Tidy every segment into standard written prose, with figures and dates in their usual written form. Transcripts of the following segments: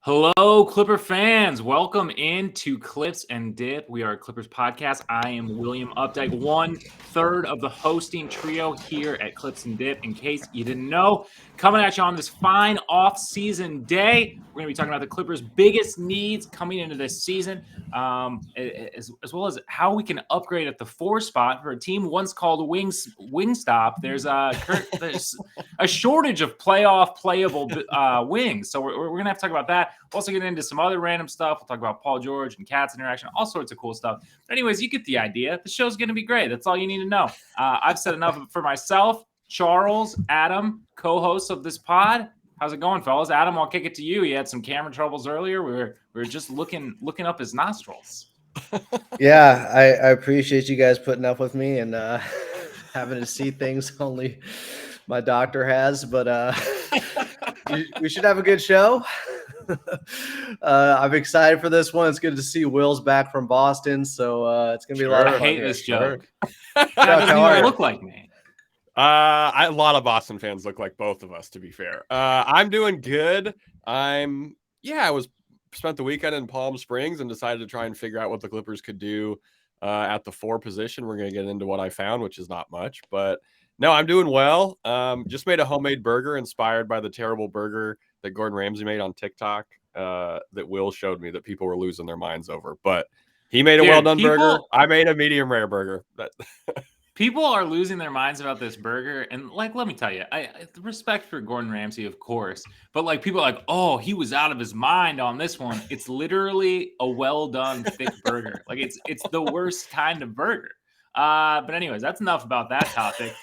Hello, Clipper fans. Welcome into Clips and Dip. We are a Clippers podcast. I am William Updike, 1/3 of the hosting trio here at Clips and Dip. In case you didn't know, coming at you on this fine off-season day, we're going to be talking about the Clippers' biggest needs coming into this season, as well as how we can upgrade at the 4 spot for a team once called Wingstop. There's a shortage of playoff playable wings, so we're going to have to talk about that. We'll also get into some other random stuff. We'll talk about Paul George and Cat's interaction, all sorts of cool stuff. But anyways, you get the idea. The show's going to be great. That's all you need to know. I've said enough for myself. Charles, Adam, co-hosts of this pod. How's it going, fellas? Adam, I'll kick it to you. He had some camera troubles earlier. We were just looking up his nostrils. Yeah, I appreciate you guys putting up with me and having to see things only my doctor has. But we should have a good show. I'm excited for this one. It's good to see Will's back from Boston, so it's gonna be a lot of fun. I hate this joke. That doesn't even look like me. A lot of Boston fans look like both of us, to be fair. I'm doing good. I spent the weekend in Palm Springs and decided to try and figure out what the Clippers could do at the 4 position. We're going to get into what I found, which is not much, but no, I'm doing well. Just made a homemade burger inspired by the terrible burger that Gordon Ramsay made on TikTok that Will showed me that people were losing their minds over. But he made a well-done burger. I made a medium rare burger. People are losing their minds about this burger, and let me tell you, I respect for Gordon Ramsay, of course, but people are like, oh, he was out of his mind on this one. It's literally a well done thick burger. It's the worst kind of burger. But anyways, that's enough about that topic.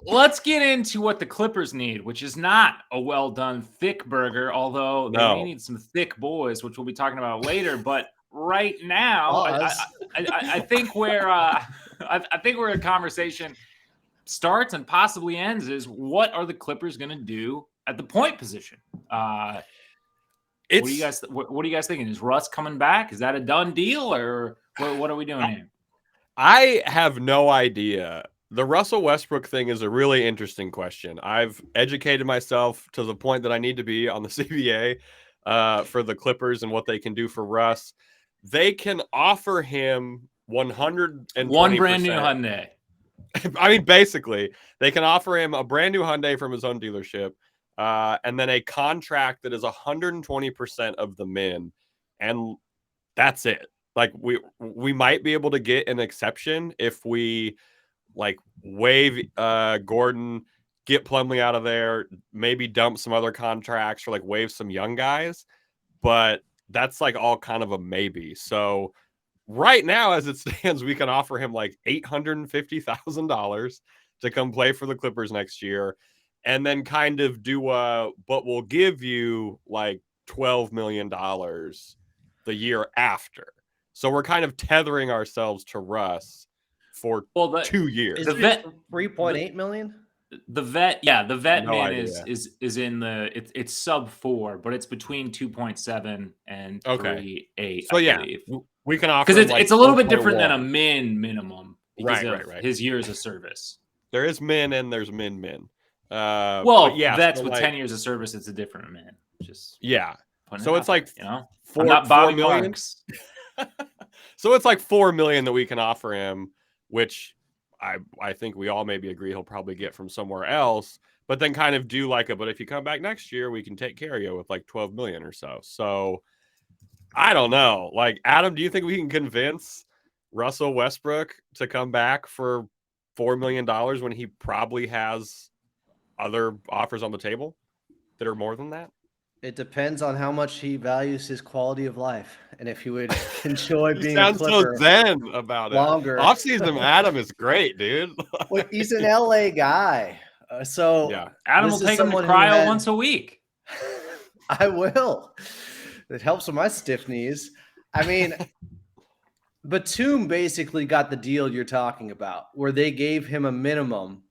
Let's get into what the Clippers need, which is not a well done thick burger, although they may need some thick boys, which we'll be talking about later. But right now, I think where the conversation starts and possibly ends is, what are the Clippers going to do at the point position? What are you guys thinking? Is Russ coming back? Is that a done deal, or what are we doing here? I have no idea. The Russell Westbrook thing is a really interesting question. I've educated myself to the point that I need to be on the CBA for the Clippers and what they can do for Russ. They can offer him 120%. One brand new Hyundai. I mean, basically, they can offer him a brand new Hyundai from his own dealership, and then a contract that is 120% of the min, and that's it. We might be able to get an exception if we waive Gordon, get Plumlee out of there, maybe dump some other contracts, or waive some young guys, but that's all kind of a maybe. So right now, as it stands, we can offer him $850,000 to come play for the Clippers next year, and then kind of do but we'll give you $12 million the year after. So we're kind of tethering ourselves to Russ for 2 years. Is it 3.8 million? The vet min is in the it's sub 4, but it's between 2.7 and 3.8. So we can offer, because it's a little bit different than a minimum because of his years of service. There is min and there's min. Vets with 10 years of service, it's a different min. So it's I'm not Bobby Marks. So it's $4 million that we can offer him, which I think we all maybe agree he'll probably get from somewhere else, but then kind of do but if you come back next year, we can take care of you with $12 million or so. So I don't know. Adam, do you think we can convince Russell Westbrook to come back for $4 million when he probably has other offers on the table that are more than that? It depends on how much he values his quality of life, and if he would enjoy being sounds a Clipper so zen about longer. It. Offseason Adam is great, dude. Well, he's an LA guy, so Adam will take him to cryo once a week. I will. It helps with my stiff knees. I mean, Batum basically got the deal you're talking about, where they gave him a minimum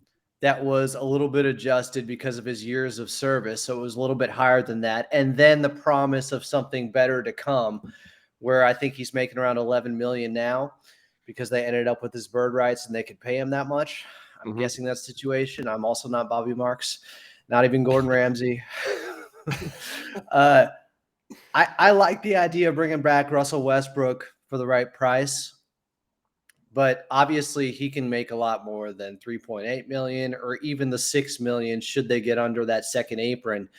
that was a little bit adjusted because of his years of service. So it was a little bit higher than that. And then the promise of something better to come, where I think he's making around 11 million now because they ended up with his bird rights and they could pay him that much. I'm guessing that's the situation. I'm also not Bobby Marks, not even Gordon Ramsay. I like the idea of bringing back Russell Westbrook for the right price, but obviously he can make a lot more than 3.8 million or even the 6 million should they get under that second apron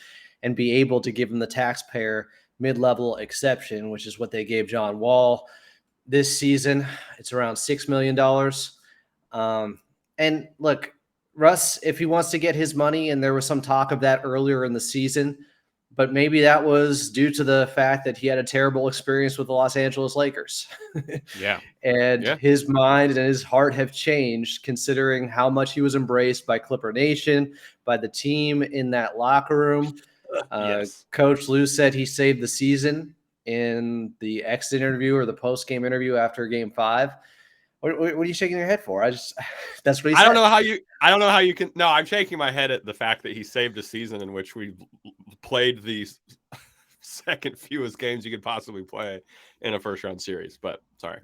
and be able to give him the taxpayer mid-level exception, which is what they gave John Wall this season. It's around $6 million. And look, Russ, if he wants to get his money, and there was some talk of that earlier in the season, but maybe that was due to the fact that he had a terrible experience with the Los Angeles Lakers. Yeah. And his mind and his heart have changed considering how much he was embraced by Clipper Nation, by the team in that locker room. Yes. Coach Lou said he saved the season in the exit interview or the post-game interview after Game 5. What are you shaking your head for? That's what he said. I don't know how you can. No, I'm shaking my head at the fact that he saved a season in which we played the second fewest games you could possibly play in a first round series. But sorry.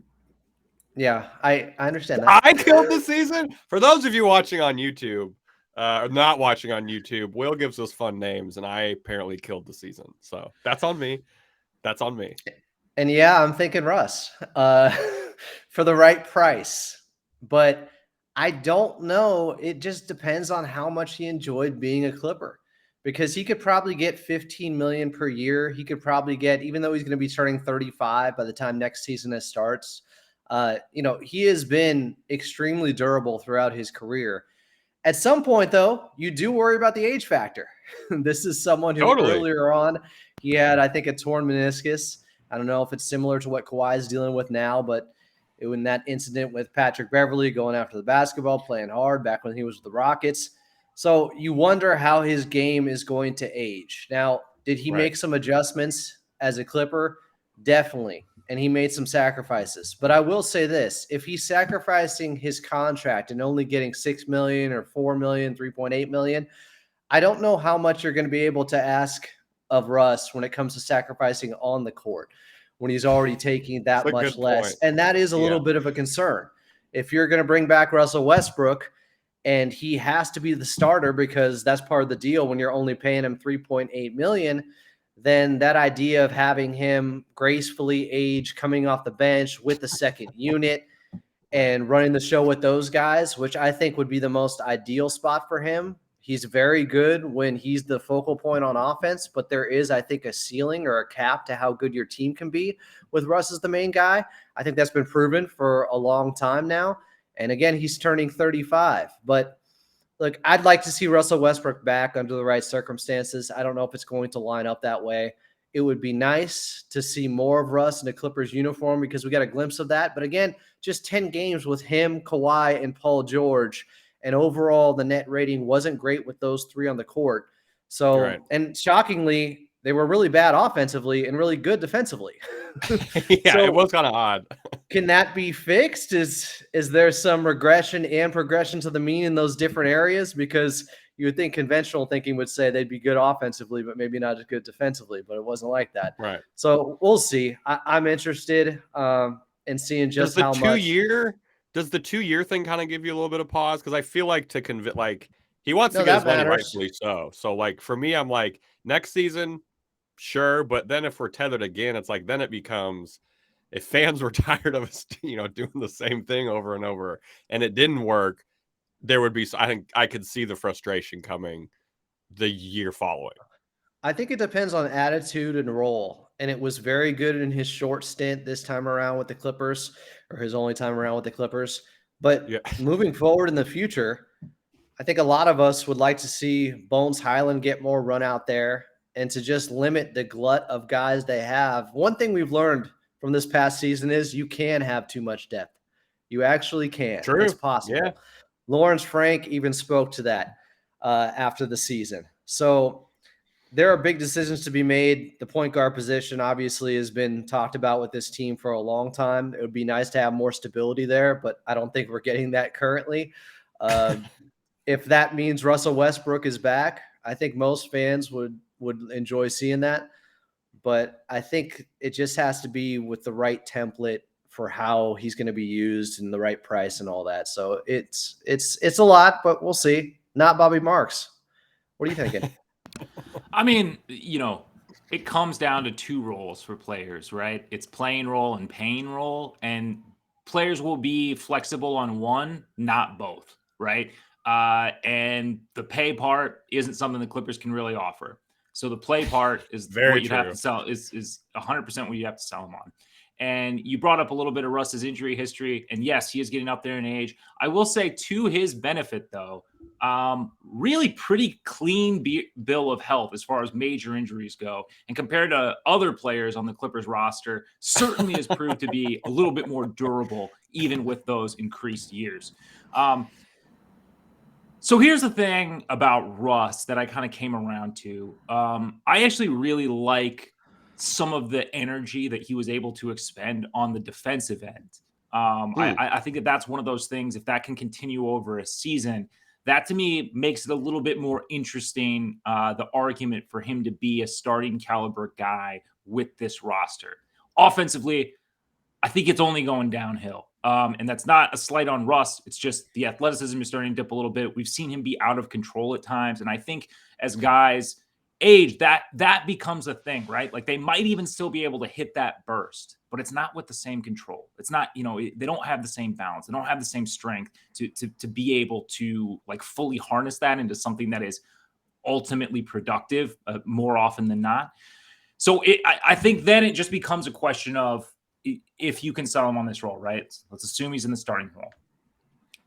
Yeah, I understand that. I killed the season. For those of you watching on YouTube, or not watching on YouTube, Will gives us fun names, and I apparently killed the season. So that's on me. That's on me. And yeah, I'm thinking Russ for the right price. But I don't know. It just depends on how much he enjoyed being a Clipper, because he could probably get 15 million per year. He could probably get, even though he's going to be turning 35 by the time next season starts, he has been extremely durable throughout his career. At some point, though, you do worry about the age factor. This is someone who earlier on, he had, I think, a torn meniscus. I don't know if it's similar to what Kawhi is dealing with now, but in that incident with Patrick Beverley going after the basketball, playing hard back when he was with the Rockets. So you wonder how his game is going to age. Now, did he make some adjustments as a Clipper? Definitely. And he made some sacrifices. But I will say this, if he's sacrificing his contract and only getting 6 million or 4 million, 3.8 million, I don't know how much you're going to be able to ask of Russ when it comes to sacrificing on the court, when he's already taking that much less. Point. And that is a little bit of a concern. If you're going to bring back Russell Westbrook and he has to be the starter because that's part of the deal when you're only paying him 3.8 million, then that idea of having him gracefully age coming off the bench with the second unit and running the show with those guys, which I think would be the most ideal spot for him. He's very good when he's the focal point on offense, but there is, I think, a ceiling or a cap to how good your team can be with Russ as the main guy. I think that's been proven for a long time now. And again, he's turning 35. But look, I'd like to see Russell Westbrook back under the right circumstances. I don't know if it's going to line up that way. It would be nice to see more of Russ in a Clippers uniform because we got a glimpse of that. But again, just 10 games with him, Kawhi, and Paul George. And overall, the net rating wasn't great with those three on the court. So, and shockingly, they were really bad offensively and really good defensively. It was kind of odd. Can that be fixed? Is there some regression and progression to the mean in those different areas? Because you would think conventional thinking would say they'd be good offensively, but maybe not as good defensively. But it wasn't like that. Right. So we'll see. I'm interested in seeing just how much. Does the 2-year thing kind of give you a little bit of pause? Because I feel like he wants to get his money, rightfully so. So like for me, I'm like next season, sure, but then if we're tethered again, it's like then it becomes, if fans were tired of us, doing the same thing over and over, and it didn't work, there would be. I think I could see the frustration coming the year following. I think it depends on attitude and role. And it was very good in his short stint this time around with the Clippers, or his only time around with the Clippers. But moving forward in the future, I think a lot of us would like to see Bones Highland get more run out there and to just limit the glut of guys they have. One thing we've learned from this past season is you can have too much depth. You actually can. True. It's possible. Yeah. Lawrence Frank even spoke to that after the season. So there are big decisions to be made. The point guard position obviously has been talked about with this team for a long time. It would be nice to have more stability there, but I don't think we're getting that currently. If that means Russell Westbrook is back, I think most fans would enjoy seeing that. But I think it just has to be with the right template for how he's going to be used and the right price and all that. So it's a lot, but we'll see. Not Bobby Marks. What are you thinking? I mean, it comes down to two roles for players, right? It's playing role and paying role, and players will be flexible on one, not both, right? And the pay part isn't something the Clippers can really offer. So the play part is Very what you'd have true. to sell is 100% what you have to sell them on. And you brought up a little bit of Russ's injury history, and yes, he is getting up there in age. I will say to his benefit, though, really pretty clean bill of health as far as major injuries go. And compared to other players on the Clippers roster, certainly has proved to be a little bit more durable, even with those increased years. So here's the thing about Russ that I kind of came around to. I actually really like some of the energy that he was able to expend on the defensive end. I think that that's one of those things. If that can continue over a season, that to me makes it a little bit more interesting. The argument for him to be a starting caliber guy with this roster. Offensively, I think it's only going downhill. And that's not a slight on Russ. It's just the athleticism is starting to dip a little bit. We've seen him be out of control at times. And I think as guys age, that becomes a thing, right? Like they might even still be able to hit that burst, but it's not with the same control. It's not, they don't have the same balance. They don't have the same strength to be able to like fully harness that into something that is ultimately productive more often than not. So I think then it just becomes a question of, if you can sell him on this role, right? Let's assume he's in the starting role.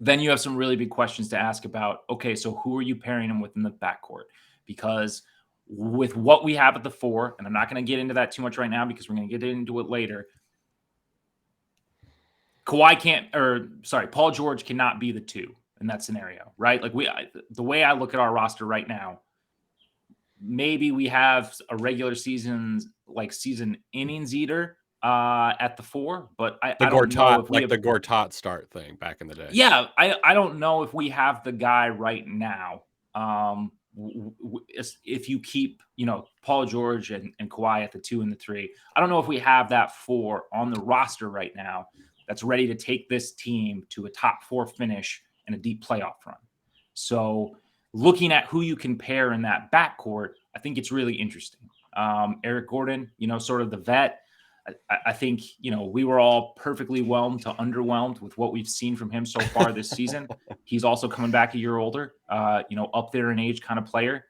Then you have some really big questions to ask about, okay, so who are you pairing him with in the backcourt? Because with what we have at the 4, and I'm not going to get into that too much right now because we're going to get into it later. Paul George cannot be the 2 in that scenario, right? Like the way I look at our roster right now, maybe we have a regular season innings eater at the 4, but I don't know if we have the Gortat start thing back in the day. Yeah, I don't know if we have the guy right now. If you keep, Paul George and Kawhi at the 2 and the 3, I don't know if we have that 4 on the roster right now that's ready to take this team to a top 4 finish and a deep playoff run. So looking at who you can pair in that backcourt, I think it's really interesting. Eric Gordon, sort of the vet. I think, we were all perfectly whelmed to underwhelmed with what we've seen from him so far this season. He's also coming back a year older, up there in age kind of player.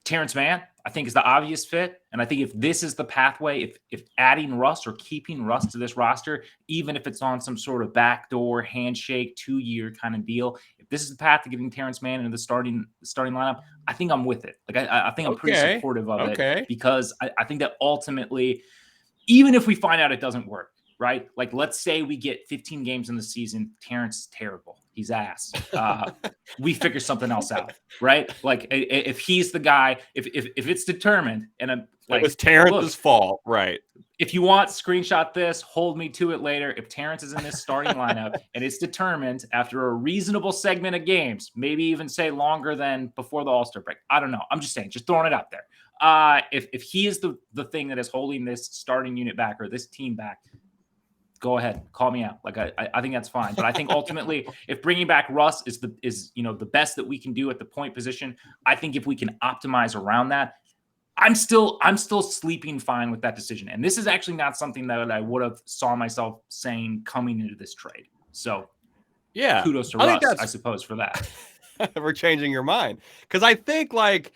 Terrence Mann, I think, is the obvious fit. And I think if this is the pathway, if adding Russ or keeping Russ to this roster, even if it's on some sort of backdoor handshake 2-year kind of deal, if this is the path to getting Terrence Mann into the starting lineup, I think I'm with it. Like I think I'm pretty supportive of it because I think that ultimately, even if we find out it doesn't work, right? Like let's say we get 15 games in the season, Terrence is terrible. He's ass. We figure something else out, right? Like if he's the guy, if it's determined, and I'm like, it was Terrence's fault, right? If you want, screenshot this, hold me to it later. If Terrence is in this starting lineup and it's determined after a reasonable segment of games, maybe even say longer than before the All-Star break. I don't know. I'm just saying, just throwing it out there. If he is the thing that is holding this starting unit back or this team back, go ahead, call me out. Like I think that's fine. But I think ultimately, if bringing back Russ is the best that we can do at the point position, I think if we can optimize around that, I'm still sleeping fine with that decision. And this is actually not something that I would have saw myself saying coming into this trade. So yeah, kudos to Russ, I suppose, for that. For changing your mind. Because I think like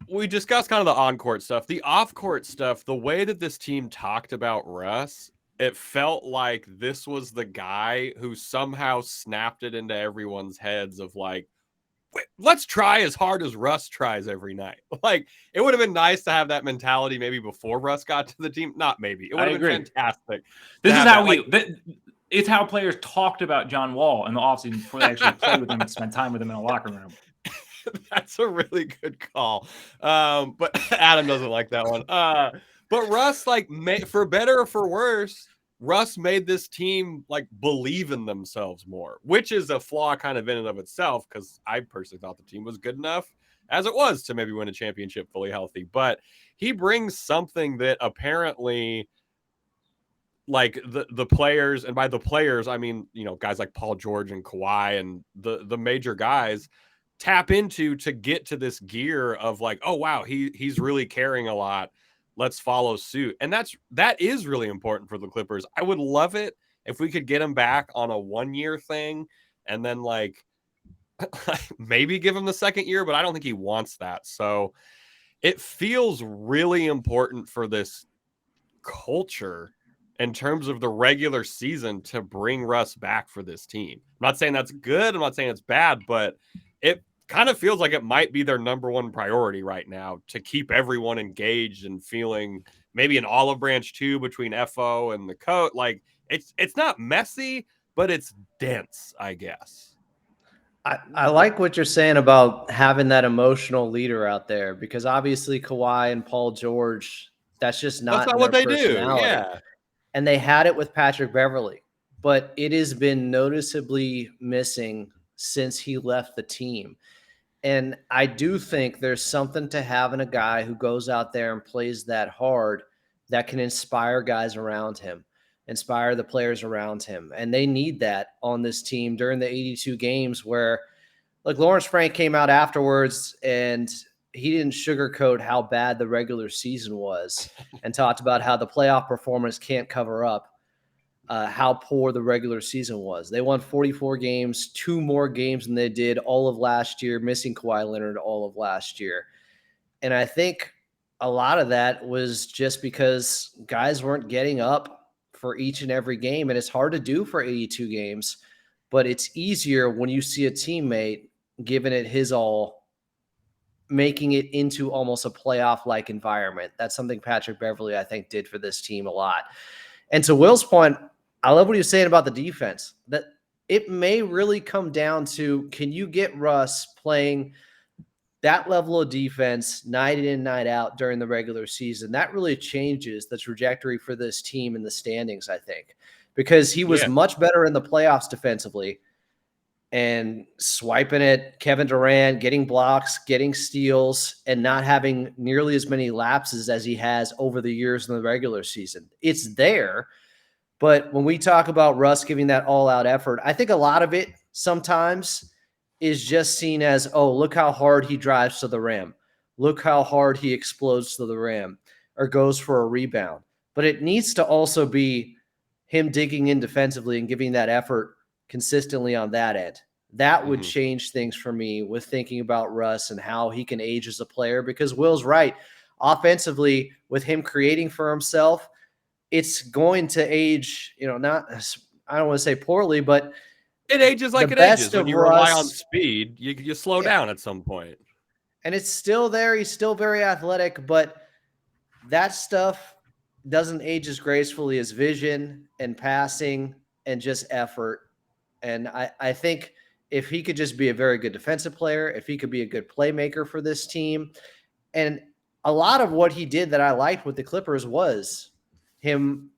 we discussed kind of the on-court stuff, the off-court stuff, the way that this team talked about Russ, it felt like this was the guy who somehow snapped it into everyone's heads of like, let's try as hard as Russ tries every night. Like it would have been nice to have that mentality maybe before Russ got to the team. Not maybe. It would have been fantastic. This is how it's how players talked about John Wall in the offseason before they actually played with him and spent time with him in a locker room. That's a really good call. But Adam doesn't like that one. But Russ, like, for better or for worse, Russ made this team like believe in themselves more, which is a flaw kind of in and of itself, because I personally thought the team was good enough as it was to maybe win a championship fully healthy. But he brings something that apparently like the players, and by the players, I mean, guys like Paul George and Kawhi and the major guys, tap into to get to this gear of like, oh wow, he's really caring a lot. Let's follow suit. And that is really important for the Clippers. I would love it if we could get him back on a 1-year thing and then like maybe give him the second year, but I don't think he wants that. So it feels really important for this culture in terms of the regular season to bring Russ back for this team. I'm not saying that's good. I'm not saying it's bad, but it kind of feels like it might be their number one priority right now to keep everyone engaged and feeling maybe an olive branch too between FO and the coach. Like it's not messy, but it's dense, I guess. I like what you're saying about having that emotional leader out there, because obviously Kawhi and Paul George, that's just That's not in not what their they do. personality. Yeah. And they had it with Patrick Beverley, but it has been noticeably missing since he left the team. And I do think there's something to having a guy who goes out there and plays that hard that can inspire guys around him, inspire the players around him. And they need that on this team during the 82 games where, like, Lawrence Frank came out afterwards and he didn't sugarcoat how bad the regular season was and talked about how the playoff performance can't cover up how poor the regular season was. They won 44 games, 2 more games than they did all of last year, missing Kawhi Leonard all of last year. And I think a lot of that was just because guys weren't getting up for each and every game. And it's hard to do for 82 games, but it's easier when you see a teammate giving it his all, making it into almost a playoff-like environment. That's something Patrick Beverley, I think, did for this team a lot. And to Will's point, I love what he was saying about the defense, that it may really come down to, can you get Russ playing that level of defense night in, night out during the regular season? That really changes the trajectory for this team in the standings, I think, because he was much better in the playoffs defensively and swiping at Kevin Durant, getting blocks, getting steals, and not having nearly as many lapses as he has over the years in the regular season. It's there. But when we talk about Russ giving that all-out effort, I think a lot of it sometimes is just seen as, oh, look how hard he drives to the rim. Look how hard he explodes to the rim or goes for a rebound. But it needs to also be him digging in defensively and giving that effort consistently on that end. That would change things for me with thinking about Russ and how he can age as a player, because Will's right. Offensively, with him creating for himself, it's going to age, not, I don't want to say poorly, but it ages like it ages. When you rely on speed, you slow down at some point. And it's still there. He's still very athletic, but that stuff doesn't age as gracefully as vision and passing and just effort. And I think if he could just be a very good defensive player, if he could be a good playmaker for this team, and a lot of what he did that I liked with the Clippers was him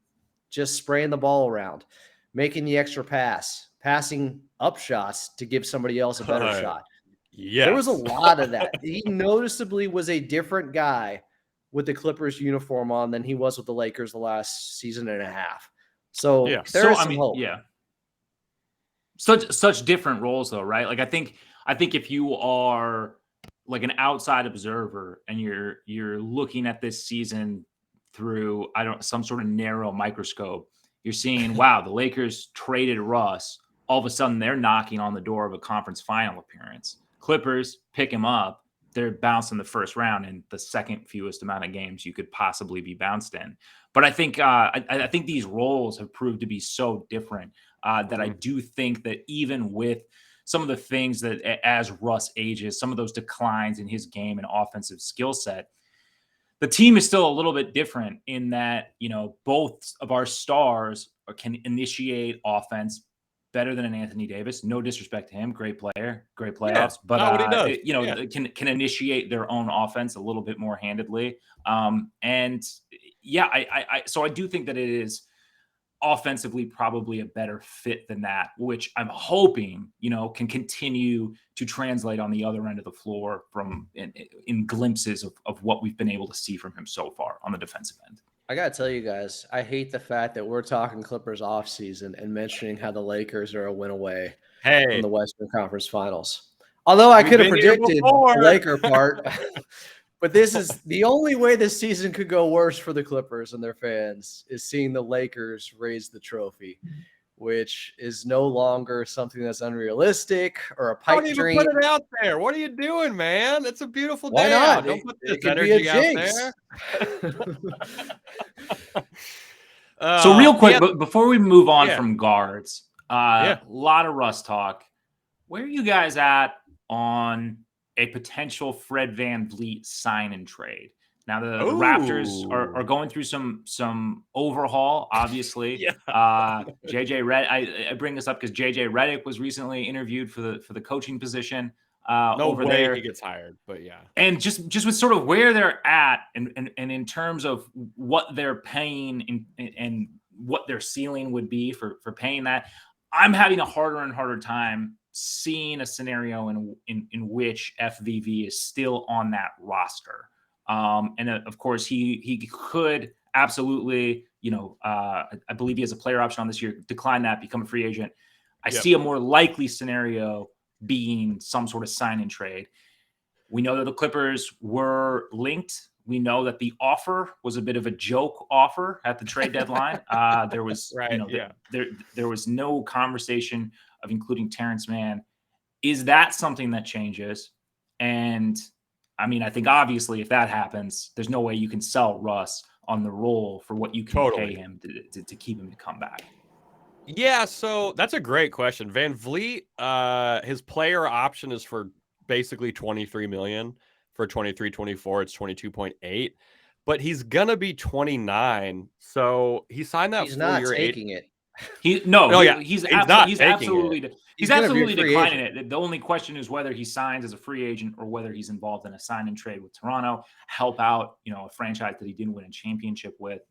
just spraying the ball around, making the extra pass, passing up shots to give somebody else a better shot. Yes. There was a lot of that. He noticeably was a different guy with the Clippers uniform on than he was with the Lakers the last season and a half. So there is some hope. Yeah. Such different roles though, right? Like I think if you are like an outside observer and you're looking at this season through some sort of narrow microscope, you're seeing, wow, the Lakers traded Russ. All of a sudden they're knocking on the door of a conference final appearance. Clippers pick him up. They're bounced in the first round in the second fewest amount of games you could possibly be bounced in. But I think I think these roles have proved to be so different that I do think that even with some of the things that as Russ ages, some of those declines in his game and offensive skill set, the team is still a little bit different in that, both of our stars can initiate offense better than an Anthony Davis. No disrespect to him. Great player, great playoffs, but what he does. Can initiate their own offense a little bit more handedly. So I do think that it is offensively probably a better fit than that, which I'm hoping, can continue to translate on the other end of the floor from in glimpses of what we've been able to see from him so far on the defensive end. I got to tell you guys, I hate the fact that we're talking Clippers offseason and mentioning how the Lakers are a win away from the Western Conference Finals. Although I We've could have been here predicted before. the Laker part, but this is the only way this season could go worse for the Clippers and their fans is seeing the Lakers raise the trophy, which is no longer something that's unrealistic or a pipe Don't even dream. put it out there. What are you doing, man? It's a beautiful Why day not? out. Don't put It this could be a energy out jinx. there. So real quick, yeah. but before we move on Yeah. from guards, a lot of Russ talk. Where are you guys at on a potential Fred VanVleet sign and trade? Now the Raptors are going through some overhaul, obviously. JJ Redick. I bring this up because JJ Redick was recently interviewed for the coaching position over way there. he gets hired, but yeah. And just with sort of where they're at and in terms of what they're paying and what their ceiling would be for paying that, I'm having a harder and harder time seeing a scenario in which FVV is still on that roster. And of course, he could absolutely, I believe he has a player option on this year, decline that, become a free agent. I see a more likely scenario being some sort of sign and trade. We know that the Clippers were linked. We know that the offer was a bit of a joke offer at the trade deadline. There was, there was no conversation of including Terrence Mann. Is that something that changes? And I mean, I think obviously if that happens, there's no way you can sell Russ on the roll for what you can pay him to keep him to come back. Yeah, so that's a great question. VanVleet, his player option is for basically $23 million. For 23-24, it's 22.8. But he's gonna be 29, so he signed that 4-year. He's not taking it. He's absolutely declining it. The only question is whether he signs as a free agent or whether he's involved in a sign and trade with Toronto, help out, a franchise that he didn't win a championship with.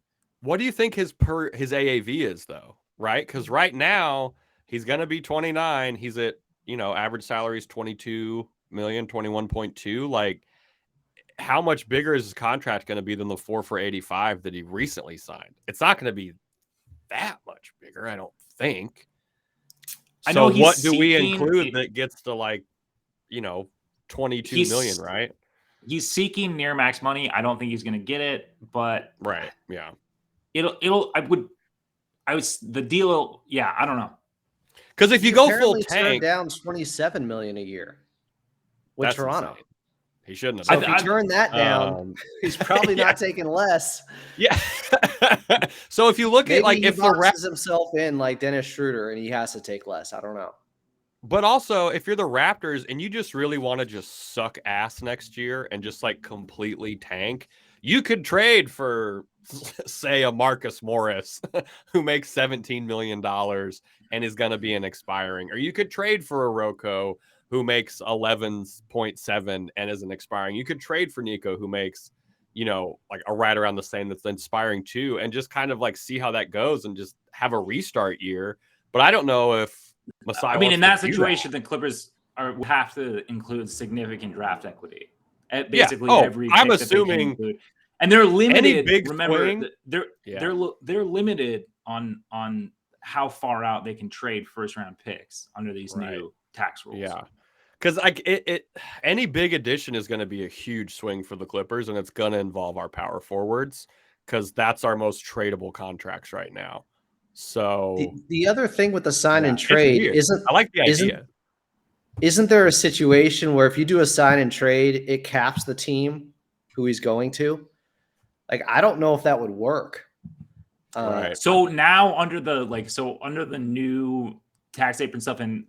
What do you think his AAV is though? Right? Because right now he's gonna be 29. He's at, average salary is 22 million, 21.2. Like, how much bigger is his contract going to be than the 4 for 85 that he recently signed? It's not going to be that much bigger, I don't think. I know. So what do we include that gets to 22 million, right? He's seeking near max money. I don't think he's going to get it, but right. Yeah. I don't know. Because if you go full tank, turn down 27 million a year with Toronto. Insane. He shouldn't have. So if he turned that down, he's probably not taking less. Yeah. So if you look at if the boxes himself in like Dennis Schroeder and he has to take less, I don't know. But also, if you're the Raptors and you just really want to just suck ass next year and just completely tank, you could trade for, say, a Marcus Morris who makes $17 million and is going to be an expiring, or you could trade for a Rocco who makes 11.7 and isn't expiring. You could trade for Nico who makes, a right around the same that's inspiring too, and just kind of see how that goes and just have a restart year. But I don't know if Masai. I mean, in that situation, the Clippers will have to include significant draft equity at basically every. I'm assuming, and they're limited. Big remember, swing, they're limited on how far out they can trade first round picks under these new tax rules. Yeah. Because any big addition is going to be a huge swing for the Clippers, and it's going to involve our power forwards because that's our most tradable contracts right now. So the other thing with the sign and trade I like the idea. Isn't there a situation where if you do a sign and trade, it caps the team who he's going to? I don't know if that would work. Right. So now under the new tax apron stuff, and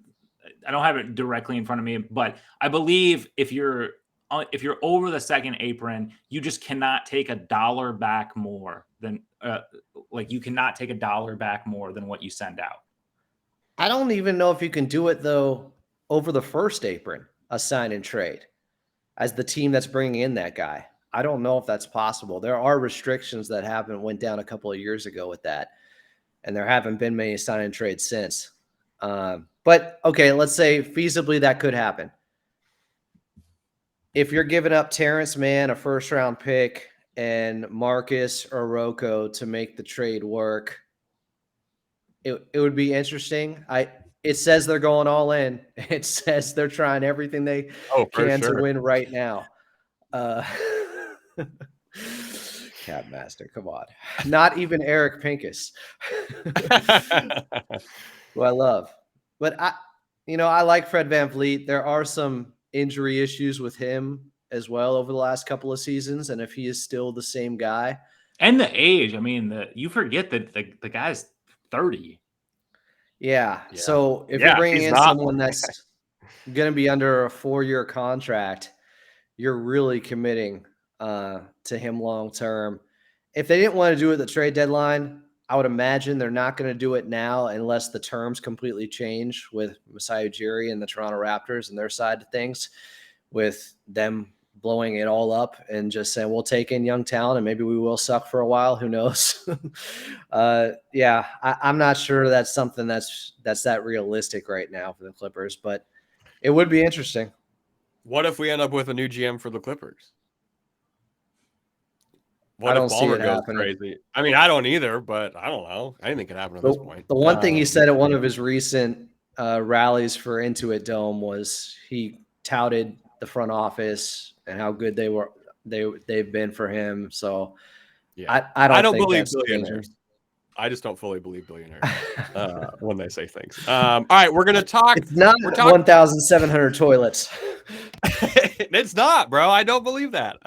I don't have it directly in front of me, but I believe if you're over the second apron, you just cannot take $1 back more than you cannot take $1 back more than what you send out. I don't even know if you can do it though over the first apron, a sign and trade as the team that's bringing in that guy. I don't know if that's possible. There are restrictions that went down a couple of years ago with that, and there haven't been many sign and trades since. But okay, let's say feasibly that could happen. If you're giving up Terrence Mann, a first round pick, and Marcus or Rocco to make the trade work, it would be interesting. It says they're going all in. It says they're trying everything they for can to sure. win right now. Capmaster, come on. Not even Eric Pincus, who I love. But I like Fred VanVleet. There are some injury issues with him as well over the last couple of seasons. And if he is still the same guy. And the age, I mean, you forget that the guy's 30. Yeah. So if you're bringing in someone that's going to be under a 4-year contract, you're really committing to him long term. If they didn't want to do it at the trade deadline, I would imagine they're not going to do it now unless the terms completely change with Masai Ujiri and the Toronto Raptors and their side of things, with them blowing it all up and just saying, we'll take in young talent and maybe we will suck for a while. Who knows? I'm not sure that's something that's that realistic right now for the Clippers, but it would be interesting. What if we end up with a new GM for the Clippers? What if Ballmer goes crazy? I mean, I don't either, but I don't know. Anything can happen at this point. The one thing he said at one of his recent rallies for Intuit Dome was he touted the front office and how good they've been for him. So yeah, I don't believe billionaires. I just don't fully believe billionaires when they say things. All right, we're gonna talk. It's not 1,700 toilets. It's not, bro. I don't believe that.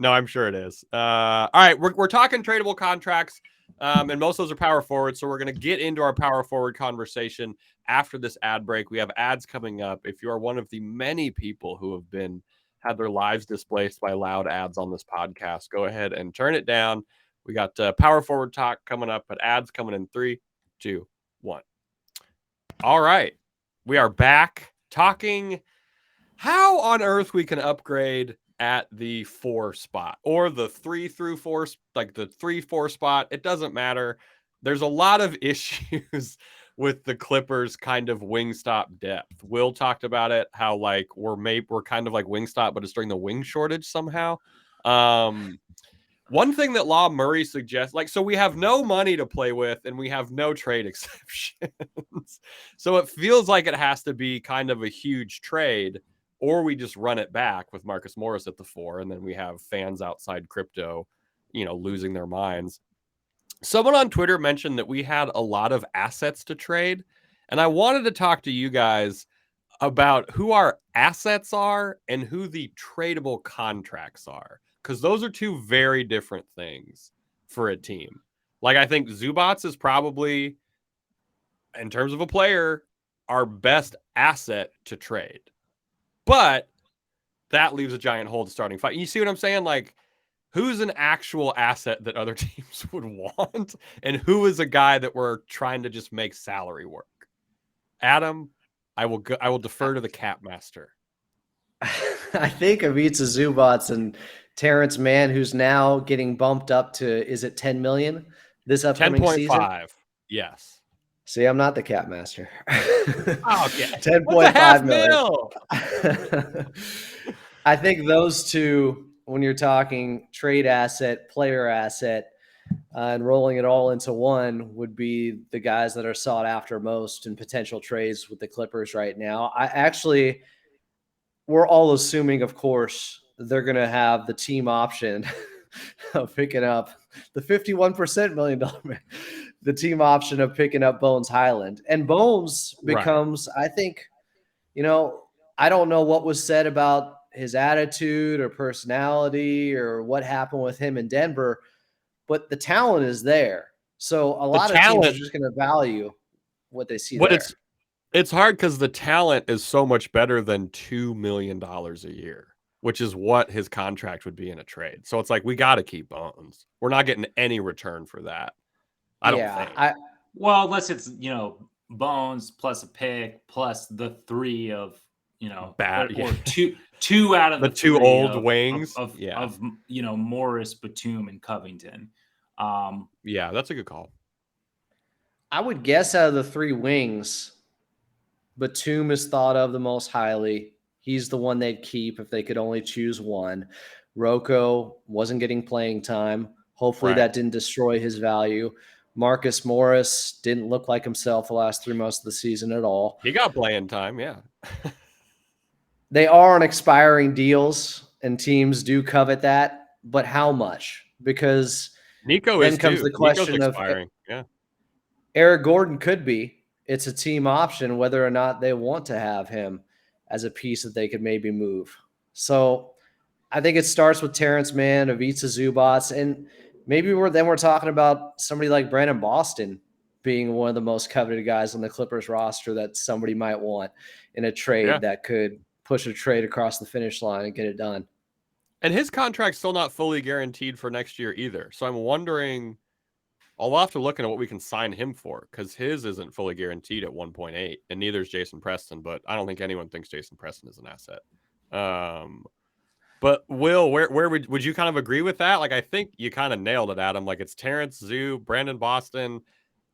No, I'm sure it is. All right, we're talking tradable contracts, and most of those are power forward. So we're going to get into our power forward conversation after this ad break. We have ads coming up. If you are one of the many people who have had their lives displaced by loud ads on this podcast, go ahead and turn it down. We got power forward talk coming up, but ads coming in 3, 2, 1. All right, we are back talking how on earth we can upgrade at the 4 spot or the 3 through 4, like the 3-4 spot. It doesn't matter. There's a lot of issues with the Clippers kind of wing stop depth. Will talked about it, how like we're kind of like wing stop, but it's during the wing shortage somehow. One thing that Law Murray suggests, so we have no money to play with and we have no trade exceptions. So it feels like it has to be kind of a huge trade, or we just run it back with Marcus Morris at the 4, and then we have fans outside crypto, losing their minds. Someone on Twitter mentioned that we had a lot of assets to trade, and I wanted to talk to you guys about who our assets are and who the tradable contracts are, because those are 2 very different things for a team. Like, I think Zubats is probably, in terms of a player, our best asset to trade. But that leaves a giant hole to starting 5. You see what I'm saying? Like, who's an actual asset that other teams would want? And who is a guy that we're trying to just make salary work? Adam, I will defer to the cap master. I think Ivica Zubats and Terrence Mann, who's now getting bumped up to, is it 10 million this upcoming 10.5, season? Yes. See, I'm not the cap master. Okay. 10.5 million. I think those 2, when you're talking trade asset, player asset, and rolling it all into one, would be the guys that are sought after most in potential trades with the Clippers right now. We're all assuming, of course, they're going to have the team option of picking up the $51% million man. The team option of picking up Bones Highland. And Bones becomes, right. I think, I don't know what was said about his attitude or personality or what happened with him in Denver, but the talent is there. So a lot of teams are just going to value what they see there. It's hard because the talent is so much better than $2 million a year, which is what his contract would be in a trade. So it's like, we got to keep Bones. We're not getting any return for that. I don't think. Well, unless it's, Bones plus a pick plus the 3 of, bad, or 2 out of the 2 old wings of Morris, Batum, and Covington. Yeah, that's a good call. I would guess out of the 3 wings, Batum is thought of the most highly. He's the one they'd keep if they could only choose one. Rocco wasn't getting playing time. Hopefully that didn't destroy his value. Marcus Morris didn't look like himself the last 3 months of the season at all. He got playing time, yeah. They are on expiring deals, and teams do covet that, but how much? Because Nico then is comes too. the question Nico's of expiring. Yeah. Eric Gordon could be. It's a team option whether or not they want to have him as a piece that they could maybe move. So I think it starts with Terrence Mann, Ivica Zubats, and maybe we're talking about somebody like Brandon Boston being one of the most coveted guys on the Clippers roster that somebody might want in a trade that could push a trade across the finish line and get it done. And his contract's still not fully guaranteed for next year either. So I'm wondering, I'll have to look into what we can sign him for, because his isn't fully guaranteed at 1.8, and neither is Jason Preston, but I don't think anyone thinks Jason Preston is an asset. But Will, where would you kind of agree with that? Like, I think you kind of nailed it, Adam. Like, it's Terrence, Zoo, Brandon Boston.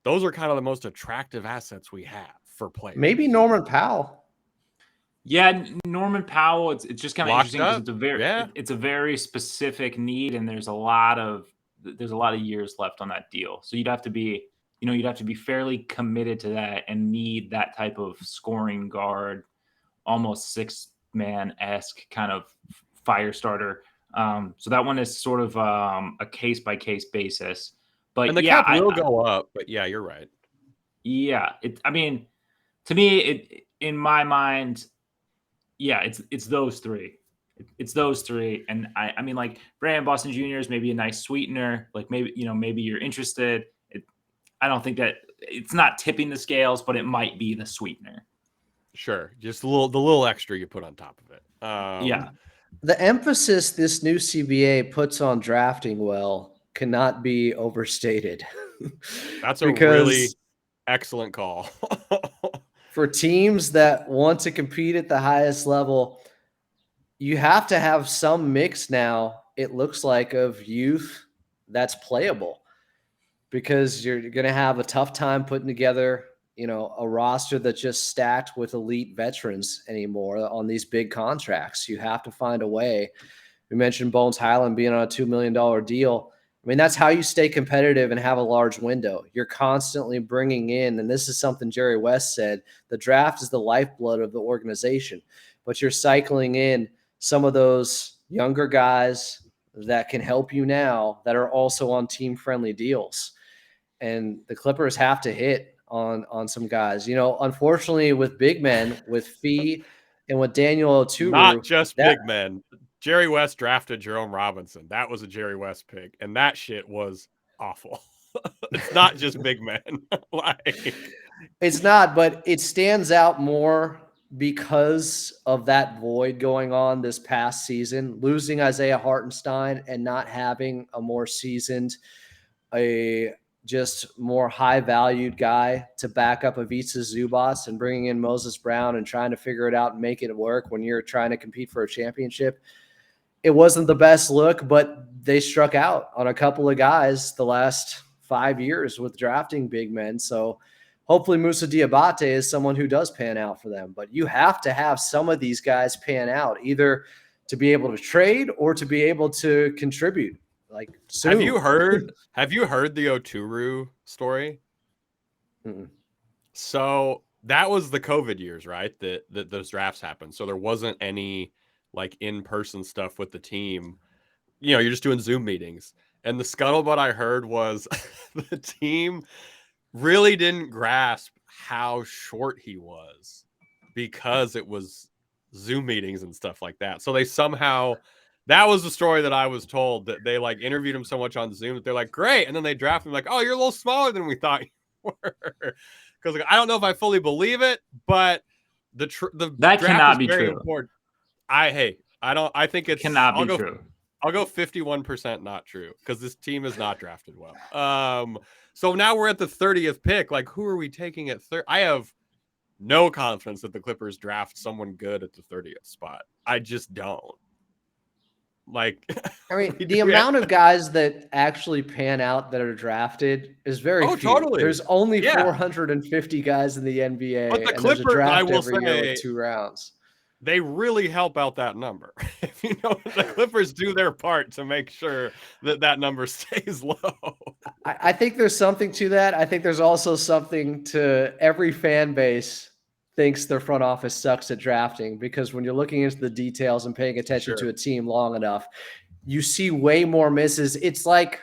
Those are kind of the most attractive assets we have for players. Maybe Norman Powell. Yeah, Norman Powell. It's just kind of Locked interesting because up. it's a very specific need, and there's a lot of years left on that deal. So you'd have to be fairly committed to that and need that type of scoring guard, almost 6-man-esque kind of fire starter. So that one is sort of a case by case basis. But and the cap will go up. But yeah, you're right. Yeah, I mean, to me, in my mind. Yeah, it's those three. It's those three. And I mean, like, Brandon Boston Jr. is maybe a nice sweetener. Like, maybe you're interested. I don't think that it's not tipping the scales, but it might be the sweetener. Sure. Just the little extra you put on top of it. Yeah. The emphasis this new CBA puts on drafting well cannot be overstated. That's a really excellent call. For teams that want to compete at the highest level, you have to have some mix now, it looks like, of youth that's playable, because you're going to have a tough time putting together, a roster that's just stacked with elite veterans anymore on these big contracts. You have to find a way. We mentioned Bones Highland being on a $2 million deal. I mean, that's how you stay competitive and have a large window. You're constantly bringing in, and this is something Jerry West said, the draft is the lifeblood of the organization, but you're cycling in some of those younger guys that can help you now that are also on team-friendly deals. And the Clippers have to hit on some guys. Unfortunately, with big men, with Fee and with Daniel Oturu. Not just big men. Jerry West drafted Jerome Robinson. That was a Jerry West pick, and that shit was awful. It's not just big men. It's not, but it stands out more because of that void going on this past season, losing Isaiah Hartenstein and not having a more seasoned, just more high-valued guy to back up Ivica Zubats, and bringing in Moses Brown and trying to figure it out and make it work when you're trying to compete for a championship. It wasn't the best look, but they struck out on a couple of guys the last 5 years with drafting big men. So hopefully Moussa Diabate is someone who does pan out for them. But you have to have some of these guys pan out, either to be able to trade or to be able to contribute. Like, soon. Have you heard the Oturu story? Mm-mm. So that was the COVID years, right? That those drafts happened. So there wasn't any like in-person stuff with the team. You're just doing Zoom meetings. And the scuttlebutt I heard was the team really didn't grasp how short he was because it was Zoom meetings and stuff like that. So they somehow, that was the story that I was told, that they like interviewed him so much on Zoom that they're like, great. And then they draft him like, oh, you're a little smaller than we thought you were. Because like, I don't know if I fully believe it, but the that draft cannot is be very true. Important. I think it cannot be true. I'll go 51% not true, because this team is not drafted well. So now we're at the 30th pick. Like, who are we taking at 30? I have no confidence that the Clippers draft someone good at the 30th spot. I just don't. Like, I mean, the amount of guys that actually pan out that are drafted is very few. Totally. There's only 450 guys in the NBA, but the and Clippers, there's a draft I will every year say, with 2 rounds. they really help out that number. If you know, the Clippers do their part to make sure that that number stays low. I think there's something to that. I think there's also something to every fan base thinks their front office sucks at drafting, because when you're looking into the details and paying attention to a team long enough, you see way more misses. It's like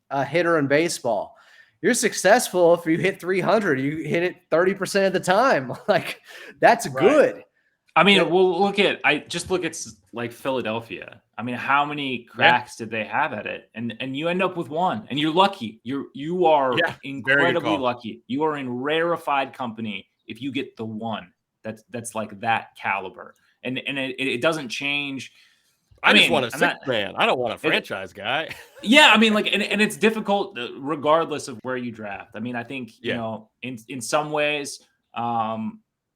a hitter in baseball. You're successful if you hit 300. You hit it 30% of the time. Like, that's good. I mean, we'll look at like Philadelphia. I mean, how many cracks did they have at it? And you end up with one, and you're lucky. You are incredibly lucky. You are in rarefied company if you get the one that's like that caliber. And it doesn't change. I just want a sixth man. I don't want a franchise guy. Yeah, I mean, like, and it's difficult regardless of where you draft. I mean, I think you know, in some ways,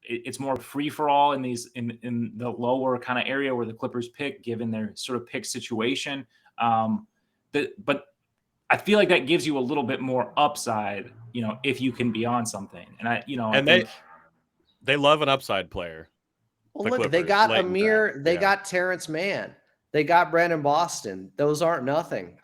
it's more free for all in the lower kind of area where the Clippers pick, given their sort of pick situation. But I feel like that gives you a little bit more upside, you know, if you can be on something. And they love an upside player. Well, look, they got Amir, they got Terrence Mann, they got Brandon Boston. Those aren't nothing.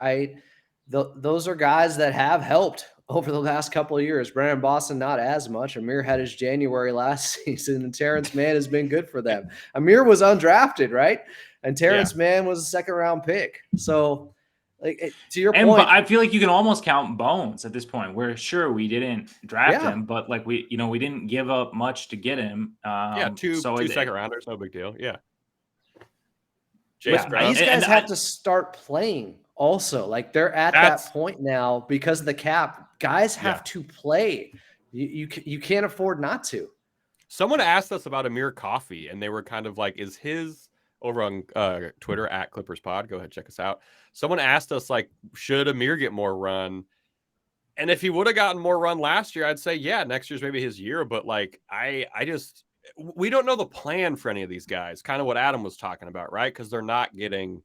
Those are guys that have helped over the last couple of years. Brandon Boston, not as much. Amir had his January last season, and Terrence Mann has been good for them. Amir was undrafted, right? And Terrence Mann was a second-round pick. So, like, to your point, I feel like you can almost count Bones at this point. Where sure we didn't draft him, but like we didn't give up much to get him. Two second rounders, no big deal. Yeah. These guys have to start playing. Also, like, they're at that point now because of the cap. Guys have to play. You can't afford not to. Someone asked us about Amir Coffey, and they were kind of like, is his over on Twitter at Clippers Pod? Go ahead, check us out. Someone asked us, like, should Amir get more run? And if he would have gotten more run last year, I'd say, yeah, next year's maybe his year. But like, we don't know the plan for any of these guys. Kind of what Adam was talking about, right? Because they're not getting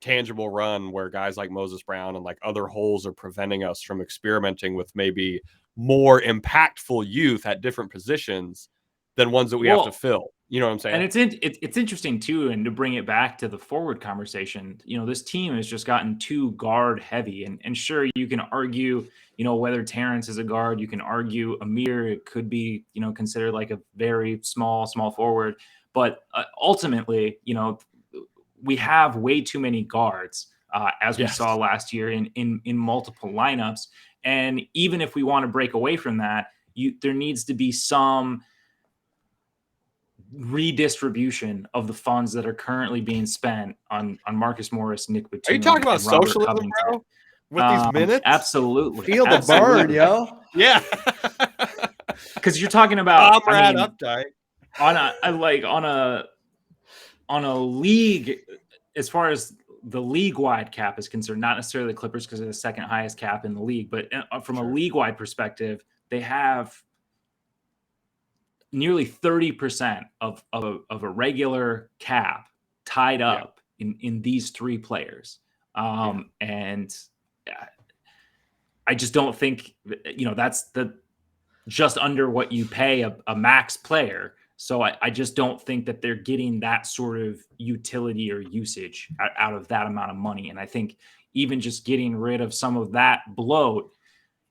tangible run where guys like Moses Brown and like other holes are preventing us from experimenting with maybe more impactful youth at different positions than ones that we have to fill. You know what I'm saying? And it's interesting too, and to bring it back to the forward conversation, you know, this team has just gotten too guard heavy, and sure, you can argue, you know, whether Terrence is a guard. You can argue Amir could be, you know, considered like a very small forward, but ultimately, you know, we have way too many guards, as we saw last year in multiple lineups. And even if we want to break away from that, there needs to be some redistribution of the funds that are currently being spent on Marcus Morris, Nick Batum. Are you talking about socialism, bro? With these minutes? Absolutely. Feel the burn, yo. Yeah. Because you're talking about update on a league, as far as the league-wide cap is concerned, not necessarily the Clippers because they're the second highest cap in the league, but from a league-wide perspective, they have nearly 30% of a regular cap tied up in these three players. And I just don't think, you know, that's just under what you pay a max player. So I just don't think that they're getting that sort of utility or usage out of that amount of money. And I think even just getting rid of some of that bloat,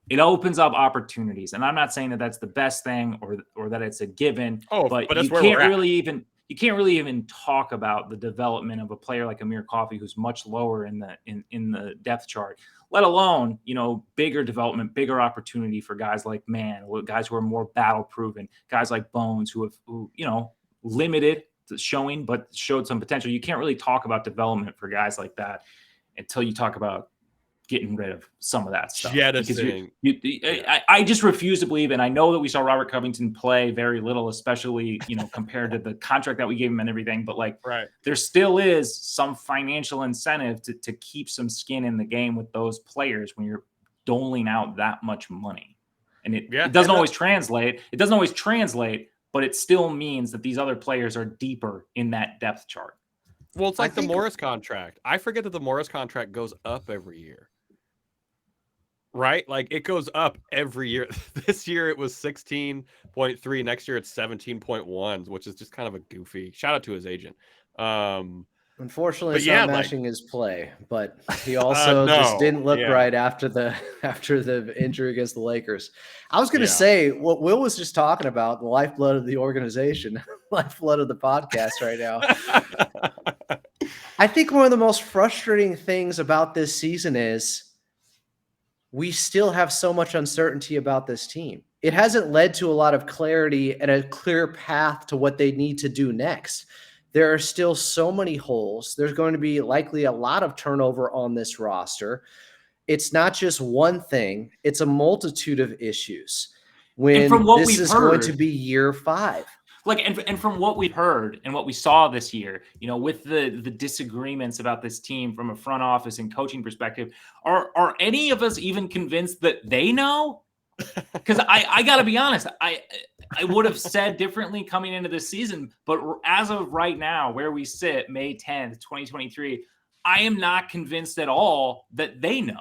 it opens up opportunities. And I'm not saying that that's the best thing or that it's a given, but you can't really even talk about the development of a player like Amir Coffey, who's much lower in the depth chart, let alone, you know, bigger development, bigger opportunity for guys like Mann, guys who are more battle proven, guys like Bones who you know, limited showing, but showed some potential. You can't really talk about development for guys like that until you talk about getting rid of some of that stuff. I just refuse to believe, and I know that we saw Robert Covington play very little, especially, you know, compared to the contract that we gave him and everything, but like there still is some financial incentive to keep some skin in the game with those players when you're doling out that much money. And it doesn't always translate. It doesn't always translate, but it still means that these other players are deeper in that depth chart. Well, it's like the Morris contract. I forget that the Morris contract goes up every year. right? Like it goes up every year. This year it was 16.3. Next year it's 17.1, which is just kind of a goofy. Shout out to his agent. Unfortunately, But it's not yeah, like matching his play, but he also just no, didn't look yeah, right after the injury against the Lakers. I was going to yeah. say what Will was just talking about, the lifeblood of the organization, lifeblood of the podcast right now. I think one of the most frustrating things about this season is we still have so much uncertainty about this team. It hasn't led to a lot of clarity and a clear path to what they need to do next. There are still so many holes. There's going to be likely a lot of turnover on this roster. It's not just one thing, it's a multitude of issues And from when what this we've is going to heard, be year 5. like, and from what we heard and what we saw this year, with the disagreements about this team from a front office and coaching perspective, are any of us even convinced that they know? Because I got to be honest, I would have said differently coming into this season, but as of right now, where we sit, May 10th, 2023, I am not convinced at all that they know.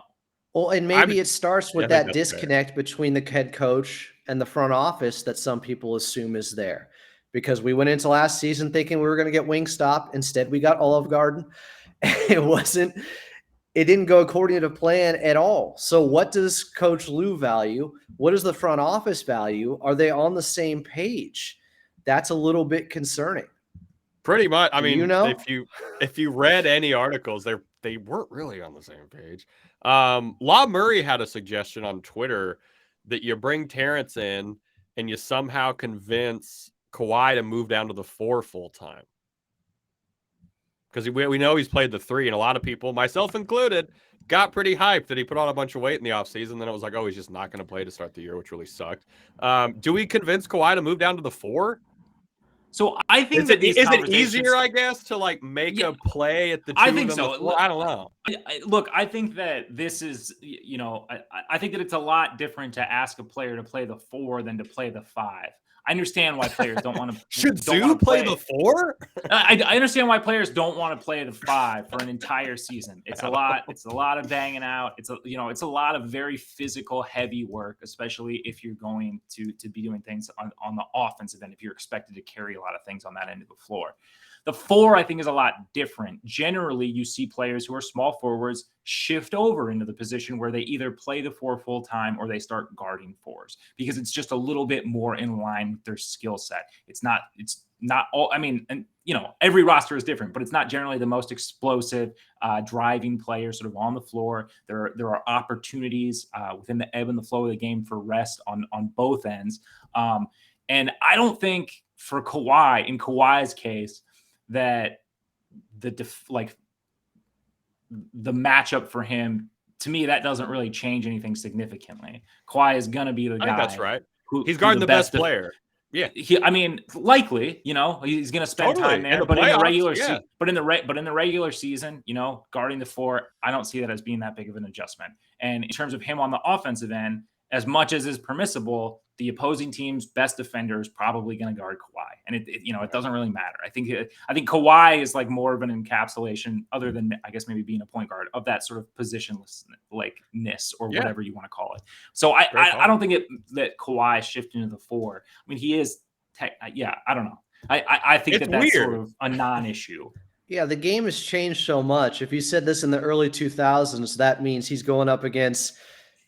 Well, and I'm, maybe it starts with I think that that's fair. disconnect between the head coach and the front office that some people assume is there. Because we went into last season thinking we were going to get Wingstop. Instead, we got Olive Garden. It didn't go according to plan at all. So what does Coach Lou value? What does the front office value? Are they on the same page? That's a little bit concerning. Pretty much. I mean, know? if you read any articles, they weren't really on the same page. Law Murray had a suggestion on Twitter that you bring Terrence in and you somehow convince Kawhi to move down to the 4 full time. Because we know he's played the 3, and a lot of people, myself included, got pretty hyped that he put on a bunch of weight in the offseason. Then it was like, oh, he's just not going to play to start the year, which really sucked. Do we convince Kawhi to move down to the 4? So I think is it easier, I guess, to like make a play at the 2? I think so. I don't know. Look, I think that this is, I think that it's a lot different to ask a player to play the 4 than to play the 5. I understand why players don't want to. Should Zoo play the 4? I understand why players don't want to play the 5 for an entire season. It's a lot. It's a lot of banging out. It's a lot of very physical, heavy work, especially if you're going to be doing things on the offensive end. If you're expected to carry a lot of things on that end of the floor. The 4, I think, is a lot different. Generally, you see players who are small forwards shift over into the position where they either play the 4 full time or they start guarding 4s because it's just a little bit more in line with their skill set. It's not all. I mean, and every roster is different, but it's not generally the most explosive driving player sort of on the floor. There are opportunities within the ebb and the flow of the game for rest on both ends. And I don't think for Kawhi, in Kawhi's case, that the matchup for him, to me, that doesn't really change anything significantly. Kawhi is going to be the guy. That's right. He's guarding the best player. Yeah. Likely, he's going to spend time there, but in the regular season, but in the regular season, guarding the 4, I don't see that as being that big of an adjustment. And in terms of him on the offensive end, as much as is permissible, the opposing team's best defender is probably going to guard Kawhi, and it doesn't really matter. I think Kawhi is like more of an encapsulation, other than I guess maybe being a point guard, of that sort of positionless likeness or whatever you want to call it. So I don't think that Kawhi is shifting to the 4. I mean, he is. I don't know. I think that's weird. Sort of a non-issue. Yeah, the game has changed so much. If you said this in the early 2000s, that means he's going up against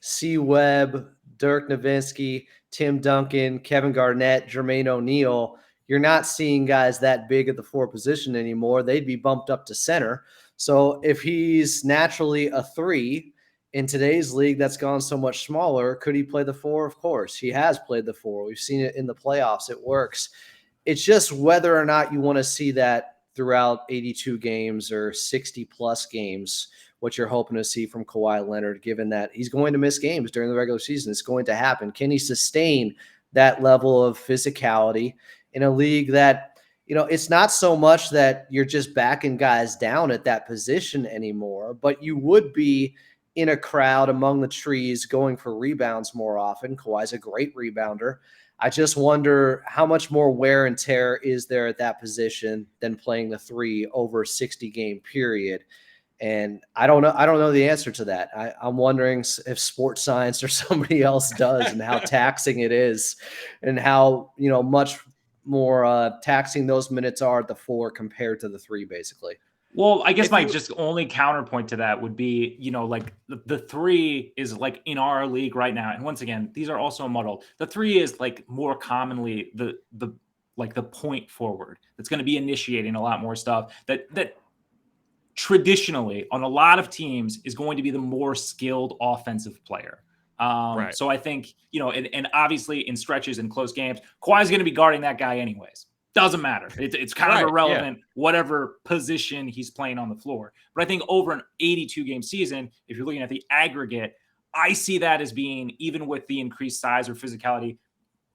C. Webb, Dirk Nowitzki, Tim Duncan, Kevin Garnett, Jermaine O'Neal. You're not seeing guys that big at the 4 position anymore. They'd be bumped up to center. So if he's naturally a 3 in today's league that's gone so much smaller, could he play the 4? Of course. He has played the 4. We've seen it in the playoffs. It works. It's just whether or not you want to see that throughout 82 games or 60-plus games, what you're hoping to see from Kawhi Leonard, given that he's going to miss games during the regular season. It's going to happen. Can he sustain that level of physicality in a league that, it's not so much that you're just backing guys down at that position anymore, but you would be in a crowd among the trees going for rebounds more often. Kawhi's a great rebounder. I just wonder how much more wear and tear is there at that position than playing the 3 over a 60-game period. And I don't know the answer to that. I'm wondering if sports science or somebody else does, and how taxing it is, and how, much more taxing those minutes are at the 4 compared to the 3, basically. Well, I guess my just only counterpoint to that would be, like the 3 is like in our league right now. And once again, these are also muddled. The 3 is like more commonly the point forward that's going to be initiating a lot more stuff that traditionally on a lot of teams is going to be the more skilled offensive player. Right. So I think, and obviously in stretches and close games, Kawhi's going to be guarding that guy anyways. Doesn't matter. It's kind of irrelevant, whatever position he's playing on the floor. But I think over an 82-game season, if you're looking at the aggregate, I see that as being, even with the increased size or physicality,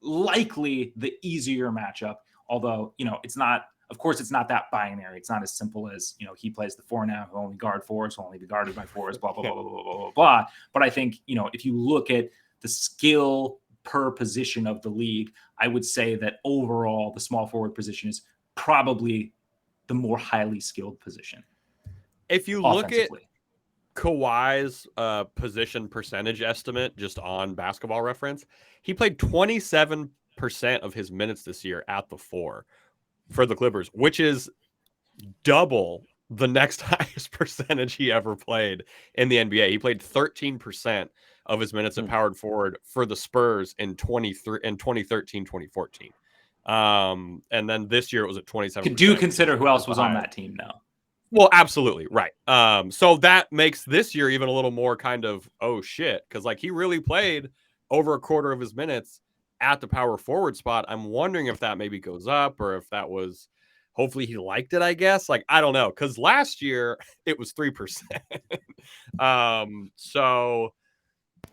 likely the easier matchup. Although, it's not, of course, it's not that binary. It's not as simple as, he plays the 4 now, who only guard 4s, will only be guarded by 4s, blah, blah, blah, blah, blah, blah, blah, blah. But I think, if you look at the skill per position of the league, I would say that overall the small forward position is probably the more highly skilled position. If you look at Kawhi's position percentage estimate just on Basketball Reference, he played 27% of his minutes this year at the 4 for the Clippers, which is double the next highest percentage he ever played in the NBA. He played 13% of his minutes at powered forward for the Spurs in 2013, 2014. And then this year it was at 27%. Do you consider who else was on that team now? Well, absolutely. Right. So that makes this year even a little more kind of, oh shit. Cause like he really played over a quarter of his minutes at the power forward spot. I'm wondering if that maybe goes up, or if that was, hopefully he liked it, I guess. Like, I don't know. Cause last year it was 3%. So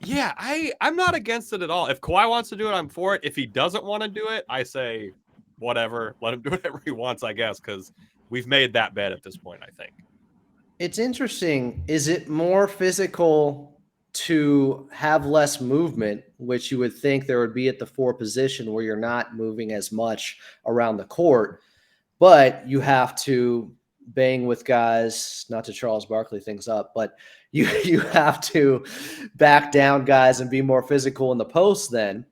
yeah, I'm not against it at all. If Kawhi wants to do it, I'm for it. If he doesn't want to do it, I say whatever. Let him do whatever he wants, I guess, because we've made that bet at this point, I think. It's interesting. Is it more physical to have less movement, which you would think there would be at the 4 position, where you're not moving as much around the court, but you have to bang with guys, not to Charles Barkley things up, but you have to back down guys and be more physical in the post then,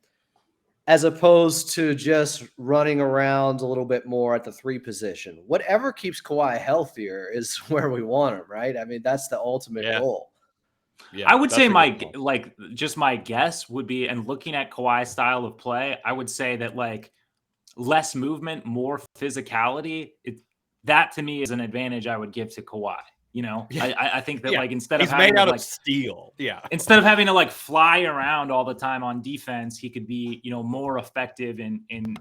as opposed to just running around a little bit more at the 3 position. Whatever keeps Kawhi healthier is where we want him, right? I mean, that's the ultimate goal. Yeah, I would say my guess would be, and looking at Kawhi's style of play, I would say that like less movement, more physicality, that to me is an advantage I would give to Kawhi. I think that like instead of he's having made out to, of steel, instead of having to like fly around all the time on defense, he could be more effective and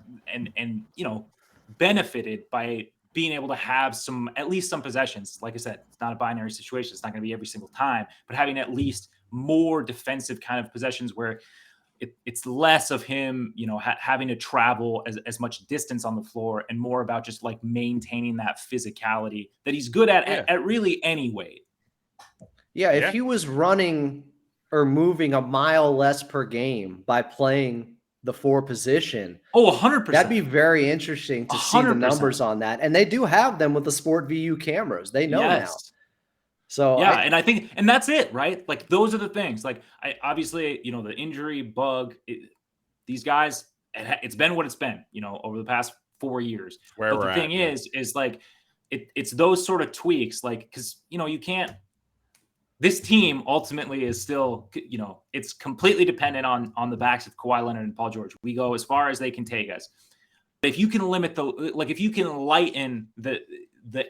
benefited by being able to have at least some possessions. Like I said, it's not a binary situation. It's not going to be every single time, but having at least more defensive kind of possessions where it's less of him, having to travel as much distance on the floor, and more about just like maintaining that physicality that he's good at really any weight. Yeah, if he was running or moving a mile less per game by playing the 4 position, 100%. That'd be very interesting to see the numbers on that. And they do have them with the Sport VU cameras. They know now. So yeah, and I think, and that's it, right? Like those are the things. Like obviously, the injury bug. These guys, it's been what it's been, over the past 4 years. But the thing is like it's those sort of tweaks, like because you can't. This team ultimately is still, it's completely dependent on the backs of Kawhi Leonard and Paul George. We go as far as they can take us. If you can limit if you can lighten the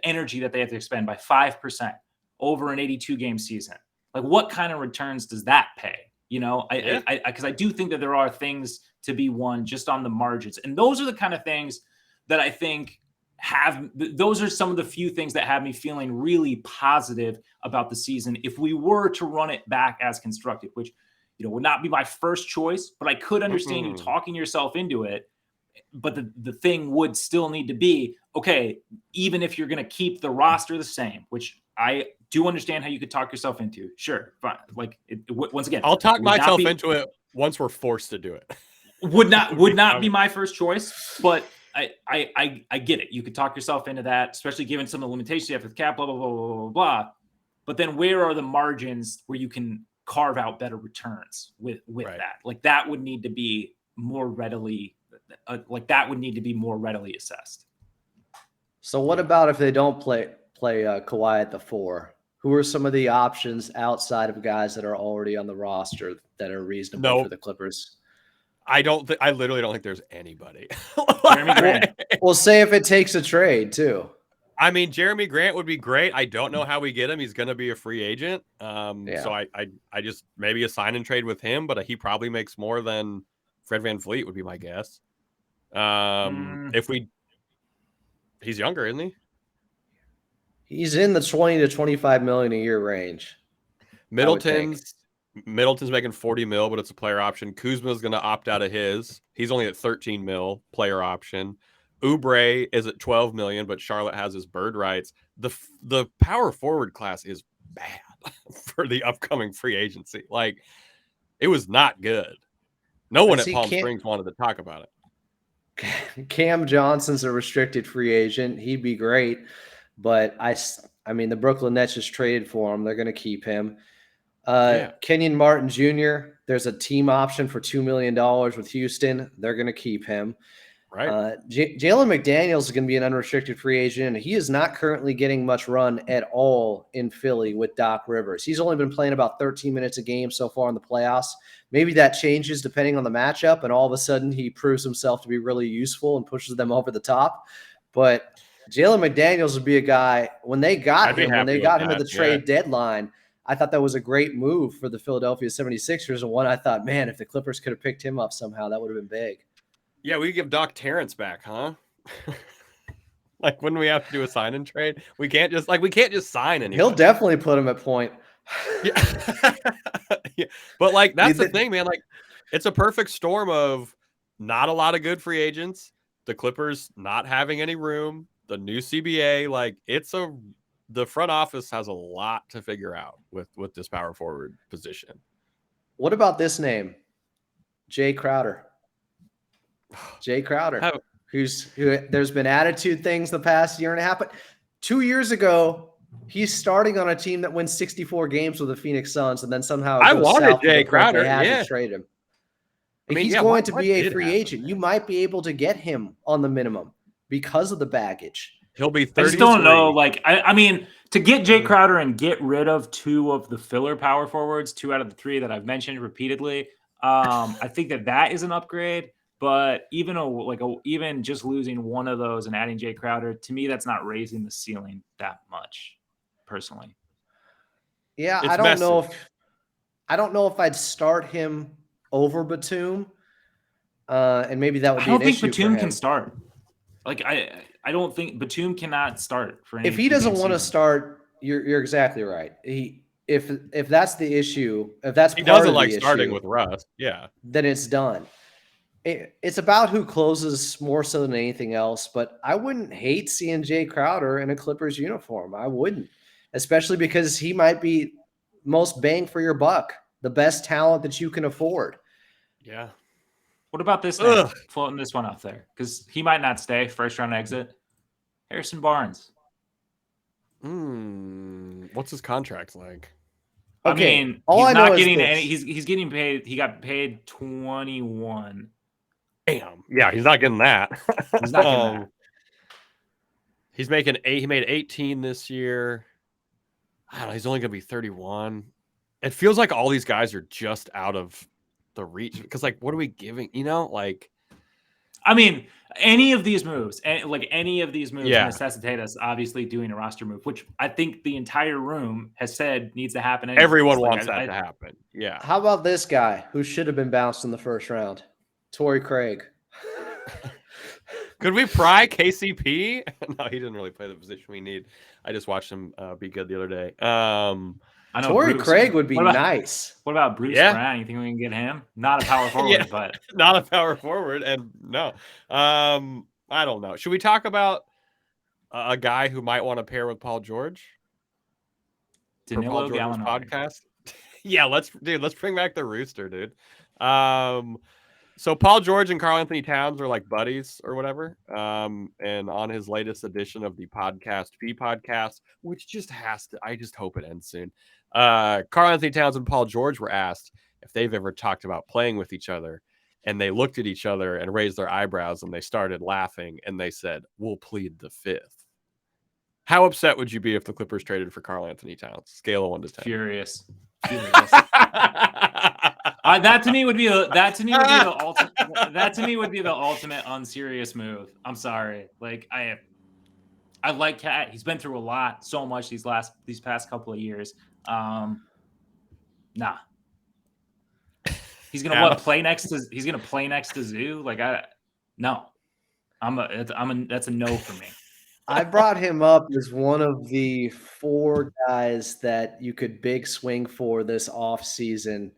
energy that they have to expend by 5%. Over an 82-game season, like what kind of returns does that pay? Because I do think that there are things to be won just on the margins, and those are the kind of things that I think those are some of the few things that have me feeling really positive about the season. If we were to run it back as constructed, which would not be my first choice, but I could understand you talking yourself into it. But the thing would still need to be, okay, even if you're going to keep the roster the same, which I do understand how you could talk yourself into. Sure. Fine. Like once again, I'll talk myself into it once we're forced to do it. Would not be my first choice, but I get it. You could talk yourself into that, especially given some of the limitations you have with cap, blah, blah, blah, blah, blah, blah. But then where are the margins where you can carve out better returns with Right. that? Like that would need to be more readily assessed. So what about if they don't play Kawhi at the 4? Who are some of the options outside of guys that are already on the roster that are reasonable for the Clippers? I literally don't think there's anybody. Jeremy Grant. Well, say if it takes a trade too. I mean, Jeremy Grant would be great. I don't know how we get him. He's going to be a free agent. So I just maybe a sign and trade with him, but he probably makes more than Fred VanVleet would be my guess. He's younger, isn't he? He's in the 20 to 25 million a year range. Middleton's making 40 mil, but it's a player option. Kuzma's going to opt out of his. He's only at 13 mil, player option. Oubre is at 12 million, but Charlotte has his bird rights. The power forward class is bad for the upcoming free agency. Like, it was not good. No one at Palm Springs wanted to talk about it. Cam Johnson's a restricted free agent. He'd be great, but I mean, the Brooklyn Nets just traded for him. They're going to keep him. Kenyon Martin Jr., there's a team option for $2 million with Houston. They're going to keep him. Right. Jalen McDaniels is going to be an unrestricted free agent. He is not currently getting much run at all in Philly with Doc Rivers. He's only been playing about 13 minutes a game so far in the playoffs. Maybe that changes depending on the matchup, and all of a sudden he proves himself to be really useful and pushes them over the top. But Jalen McDaniels would be a guy, when they got him at the trade deadline, I thought that was a great move for the Philadelphia 76ers, and one I thought, man, if the Clippers could have picked him up somehow, that would have been big. Yeah, we could give Doc Terrence back, huh? Like, when we have to do a sign and trade, we can't just sign anybody. He'll definitely put him at point. Yeah. Yeah. But like, that's the thing, man. Like, it's a perfect storm of not a lot of good free agents, the Clippers not having any room, the new CBA. Like, the front office has a lot to figure out with this power forward position. What about this name? Jay Crowder. Jay Crowder, who there's been attitude things the past year and a half, but 2 years ago, he's starting on a team that wins 64 games with the Phoenix Suns, and then somehow I wanted Jay Crowder. They had to trade him. I mean, he's going to be a free agent. You might be able to get him on the minimum because of the baggage. He'll be 30. I just don't know. Like, I mean, to get Jay Crowder and get rid of 2 of the filler power forwards, 2 out of the 3 that I've mentioned repeatedly, I think that is an upgrade. But even just losing one of those and adding Jay Crowder, to me, that's not raising the ceiling that much, personally. Yeah, I don't know if I'd start him over Batum, and maybe that would be an issue. I don't think Batum can start. Like, I don't think Batum cannot start for any. If he doesn't want to start, you're exactly right. If that's the issue, if that's he doesn't like starting with Russ, yeah, then it's done. It's about who closes more so than anything else, but I wouldn't hate seeing Jay Crowder in a Clippers uniform. I wouldn't, especially because he might be most bang for your buck, the best talent that you can afford. Yeah. What about this name? Floating this one out there, because he might not stay, first round exit. Harrison Barnes. What's his contract like? Okay. I mean, he's not getting any. He's getting paid. He got paid 21. Damn. Yeah, he's not getting that. He's not getting that. He's making 8. He made 18 this year. I don't know. He's only going to be 31. It feels like all these guys are just out of the reach because, like, what are we giving? You know, like, I mean, any of these moves necessitate us obviously doing a roster move, which I think the entire room has said needs to happen. Anyways. Everyone wants that to happen. Yeah. How about this guy who should have been bounced in the first round? Torrey Craig. Could we pry KCP? No, he didn't really play the position we need. I just watched him be good the other day. I know Torrey Craig would be nice. What about Bruce Brown? You think we can get him? Not a power forward, but not a power forward. And no, I don't know. Should we talk about a guy who might want to pair with Paul George? Danilo Gallinari podcast. Yeah, let's bring back the Rooster, dude. So Paul George and Karl Anthony Towns are like buddies or whatever. And on his latest edition of the Podcast P podcast, which I just hope it ends soon. Karl Anthony Towns and Paul George were asked if they've ever talked about playing with each other. And they looked at each other and raised their eyebrows and they started laughing and they said, "We'll plead the fifth." How upset would you be if the Clippers traded for Karl Anthony Towns? Scale of 1 to 10. Furious. That to me would be the ultimate unserious move. I'm sorry. Like I like Cat. He's been through so much these past couple of years. Nah. He's gonna play next to Zoo? Like no. That's a no for me. I brought him up as one of the 4 guys that you could big swing for this offseason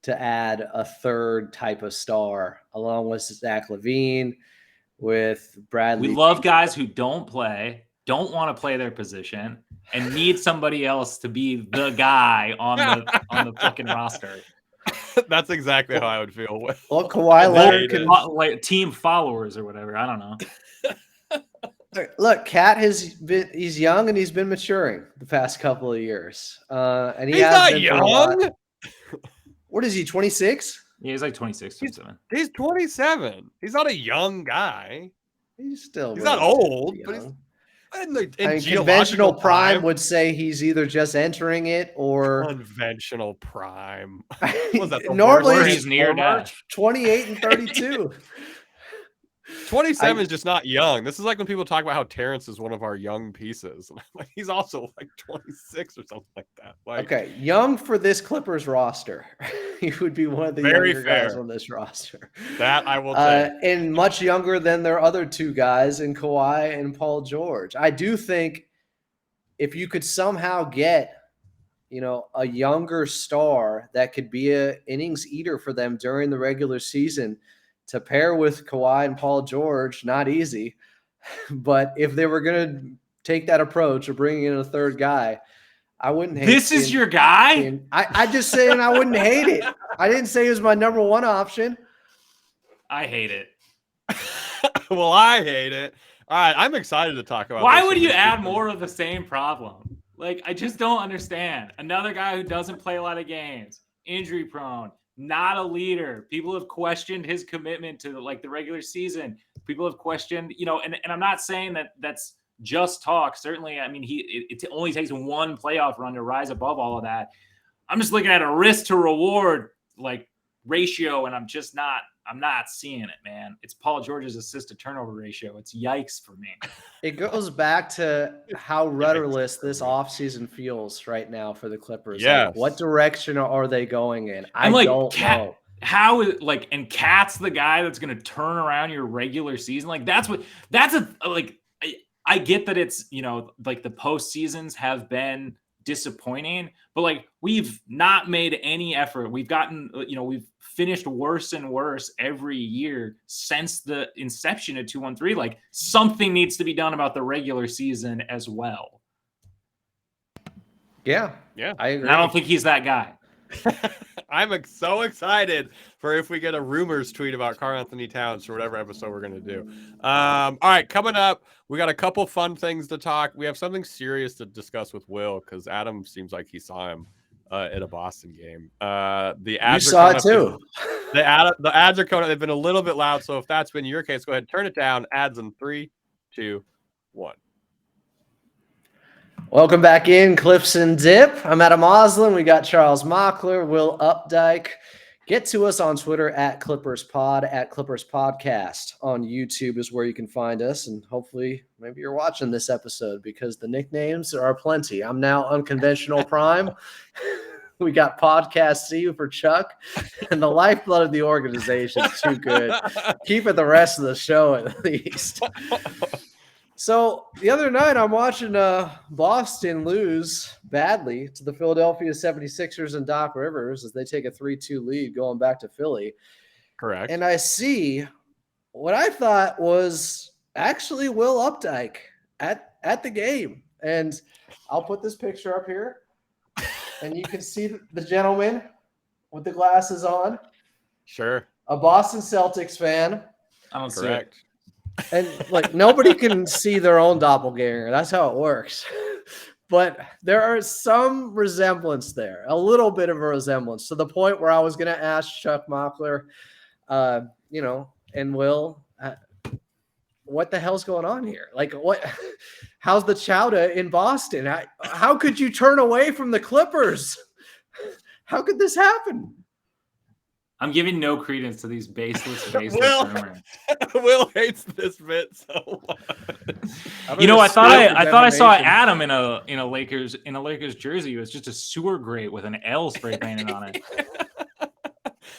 to add a third type of star, along with Zach LaVine, with Bradley. We love guys who don't want to play their position, and need somebody else to be the guy on the fucking roster. That's exactly how I would feel. Well, Kawhi Leonard can like team followers or whatever. I don't know. Look, Cat he's young and he's been maturing the past couple of years. And he's not young. What is he, 26? Yeah, he's like 26, 27. He's 27. He's not a young guy. He's not old, but he's conventional prime would say he's either just entering it or conventional prime. Normally he's near that. 28 and 32. 27 is just not young. This is like when people talk about how Terrence is one of our young pieces. Like he's also like 26 or something like that. Like, okay, young for this Clippers roster. He would be one of the younger guys on this roster. That I will say. And much younger than their other 2 guys in Kawhi and Paul George. I do think if you could somehow get, a younger star that could be an innings eater for them during the regular season to pair with Kawhi and Paul George, not easy. But if they were going to take that approach of bringing in a third guy, I wouldn't hate it. This is your guy? I just saying I wouldn't hate it. I didn't say it was my number 1 option. I hate it. Well, I hate it. All right, I'm excited to talk about Why would you add more of the same problem? Like, I just don't understand. Another guy who doesn't play a lot of games, injury prone, not a leader. People have questioned his commitment to the regular season. People have questioned, and I'm not saying that that's just talk. Certainly, I mean, it only takes 1 playoff run to rise above all of that. I'm just looking at a risk to reward ratio, and I'm not seeing it, man. It's Paul George's assist to turnover ratio. It's yikes for me. It goes back to how rudderless this offseason feels right now for the Clippers. Yes. Like, what direction are they going in? I don't know. How is and Cat's the guy that's going to turn around your regular season? I get that it's, the postseasons have been disappointing, but we've not made any effort. We've gotten, we've finished worse and worse every year since the inception of 2-1-3. Something needs to be done about the regular season as well. Yeah, I agree. And I don't think he's that guy. I'm so excited for if we get a rumors tweet about Karl Anthony Towns for whatever episode we're going to do. All right, coming up, we got a couple fun things to talk. We have something serious to discuss with Will because Adam seems like he saw him at a Boston game. You saw it too. The ads are coming. They've been a little bit loud, so if that's been your case, go ahead, turn it down. Ads in 3, 2, 1. Welcome back in, Clips and Dip. I'm Adam Oslin. We got Charles Mockler, Will Updike. Get to us on Twitter at ClippersPod, at Clippers Podcast. On YouTube is where you can find us, and hopefully maybe you're watching this episode because the nicknames are plenty. I'm now Unconventional Prime. We got Podcast C for Chuck, and the lifeblood of the organization is too good. Keep it the rest of the show at least. So the other night, I'm watching Boston lose badly to the Philadelphia 76ers and Doc Rivers as they take a 3-2 lead going back to Philly. Correct. And I see what I thought was actually Will Updike at the game. And I'll put this picture up here, and you can see the gentleman with the glasses on. Sure. a Boston Celtics fan. I don't Correct. And like nobody can see their own doppelganger. That's how it works. But there are some resemblance there, a little bit of a resemblance to the point where I was going to ask Chuck Mockler, and Will, what the hell's going on here? Like, what? How's the chowder in Boston? How could you turn away from the Clippers? How could this happen? I'm giving no credence to these baseless Will, rumors. Will hates this bit so much. I thought I saw Adam in a Lakers jersey. It was just a sewer grate with an L spray painted on it.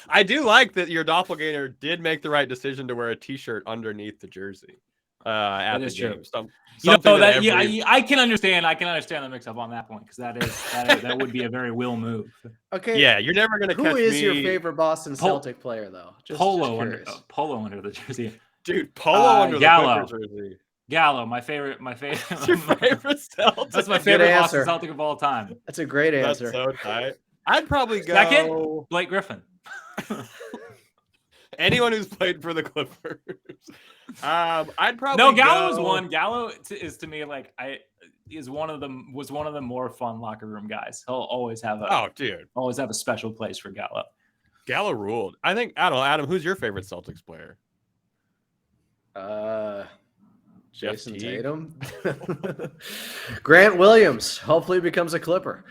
I do like that your doppelganger did make the right decision to wear a T-shirt underneath the jersey. At the game. I can understand the mix-up on that point because that would be a very Will move. Okay. Yeah, you're never gonna. Who is your favorite Boston Celtic player though? Polo under the jersey. Dude, Polo under Gallo. the jersey. Gallo, my favorite. That's your favorite Celtic. That's my favorite Boston Celtic of all time. That's a great answer. That's so tight. I'd probably go second. Blake Griffin. Anyone who's played for the Clippers. I'd probably Gallo is one. Gallo is to me was one of the more fun locker room guys. He'll always have a special place for Gallo. Gallo ruled. I think Adam, who's your favorite Celtics player? Jason Tatum. Grant Williams hopefully becomes a Clipper.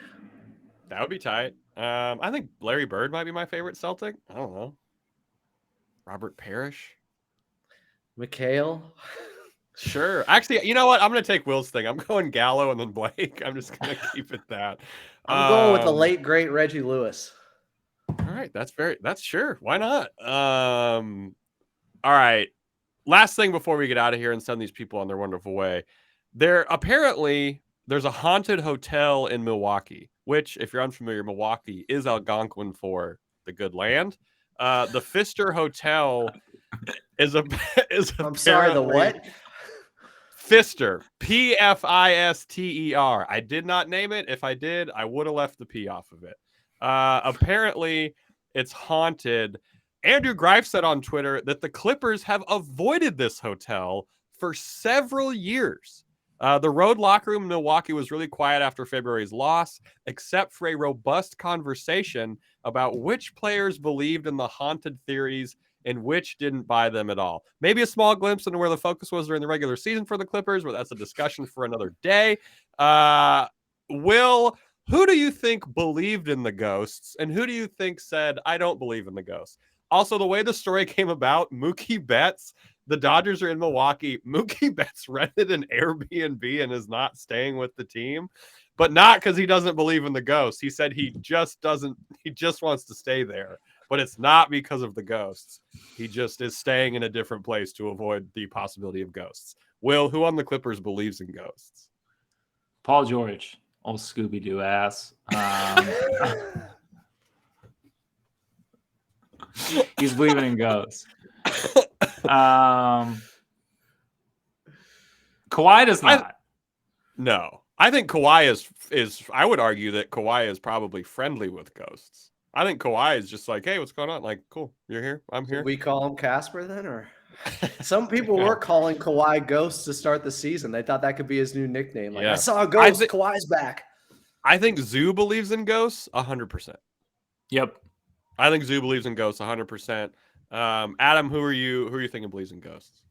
That would be tight. I think Larry Bird might be my favorite Celtic. I don't know. Robert Parrish. McHale. Sure. Actually, you know what? I'm going to take Will's thing. I'm going Gallo and then Blake. I'm just going to keep it that. I'm going with the late, great Reggie Lewis. All right. That's sure. Why not? All right. Last thing before we get out of here and send these people on their wonderful way. There's a haunted hotel in Milwaukee, which, if you're unfamiliar, Milwaukee is Algonquin for the good land. The Pfister Hotel is I'm sorry, the what? Pfister, Pfister. I did not name it. If I did, I would have left the P off of it. Apparently, it's haunted. Andrew Greif said on Twitter that the Clippers have avoided this hotel for several years. The road locker room in Milwaukee was really quiet after February's loss, except for a robust conversation about which players believed in the haunted theories and which didn't buy them at all. Maybe a small glimpse into where the focus was during the regular season for the Clippers, but that's a discussion for another day. Will, who do you think believed in the ghosts, and who do you think said, I don't believe in the ghosts? Also, the way the story came about, Mookie Betts, the Dodgers are in Milwaukee. Mookie Betts rented an Airbnb and is not staying with the team, but not because he doesn't believe in the ghosts. He said he just wants to stay there, but it's not because of the ghosts. He just is staying in a different place to avoid the possibility of ghosts. Will, who on the Clippers believes in ghosts? Paul George, old Scooby-Doo ass. He's believing in ghosts. Kawhi does not. No, I think Kawhi is. I would argue that Kawhi is probably friendly with ghosts. I think Kawhi is just like, hey, what's going on? Like, cool, you're here, I'm here. We call him Casper then, or some people were calling Kawhi Ghost to start the season. They thought that could be his new nickname. Like, I saw a ghost. Kawhi's back. I think Zoo believes in ghosts 100%. Yep. I think Zoo believes in ghosts 100%. Adam, who are you thinking believes in ghosts?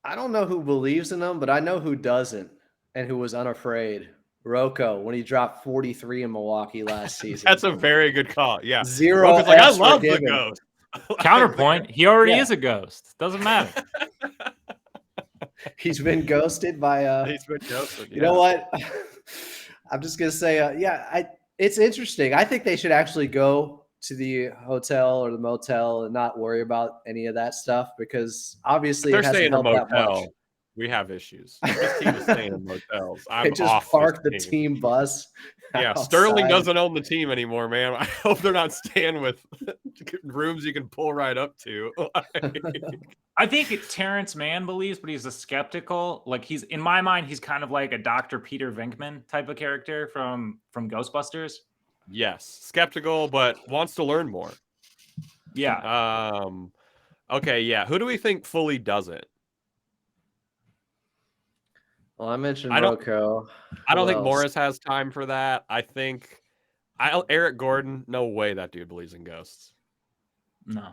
I don't know who believes in them, but I know who doesn't and who was unafraid. Rocco, when he dropped 43 in Milwaukee last season. That's a very good call. Yeah. Zero. Rocco's like, I love the ghost. Counterpoint, he already is a ghost. Doesn't matter. He's been ghosted by he's been ghosted. You know what? I'm just gonna say, it's interesting. I think they should actually go to the hotel or the motel and not worry about any of that stuff, because obviously they're staying in a motel. We have issues. This team is staying in motels. They just parked the team bus. Yeah, outside. Sterling doesn't own the team anymore, man. I hope they're not staying with rooms you can pull right up to. I think Terrence Mann believes, but he's a skeptical. Like, he's, in my mind, he's kind of like a Dr. Peter Venkman type of character from Ghostbusters. Yes, skeptical, but wants to learn more. Yeah. Okay, yeah. Who do we think fully does it? Well, I mentioned I don't Rocco. I don't Who think else? Morris has time for that. I think Eric Gordon, no way that dude believes in ghosts. No.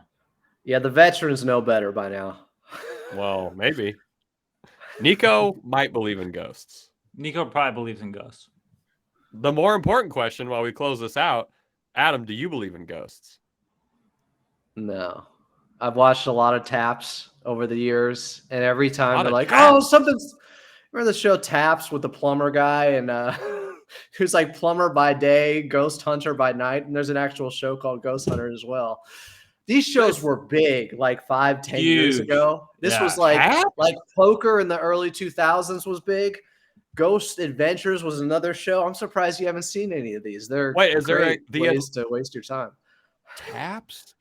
Yeah, the veterans know better by now. Well, maybe. Nico might believe in ghosts. Nico probably believes in ghosts. The more important question while we close this out, Adam, do you believe in ghosts? No. I've watched a lot of Taps over the years, and every time they're like, Taps? "Oh, something's." Remember the show Taps with the plumber guy and who's like plumber by day, ghost hunter by night, and there's an actual show called Ghost Hunter as well. These shows were big, like 5-10 years Huge. ago. This Yeah. was like Taps? poker in the early 2000s was big. Ghost Adventures was another show. I'm surprised you haven't seen any of these. They're Wait, is there great ways to waste your time. Taps?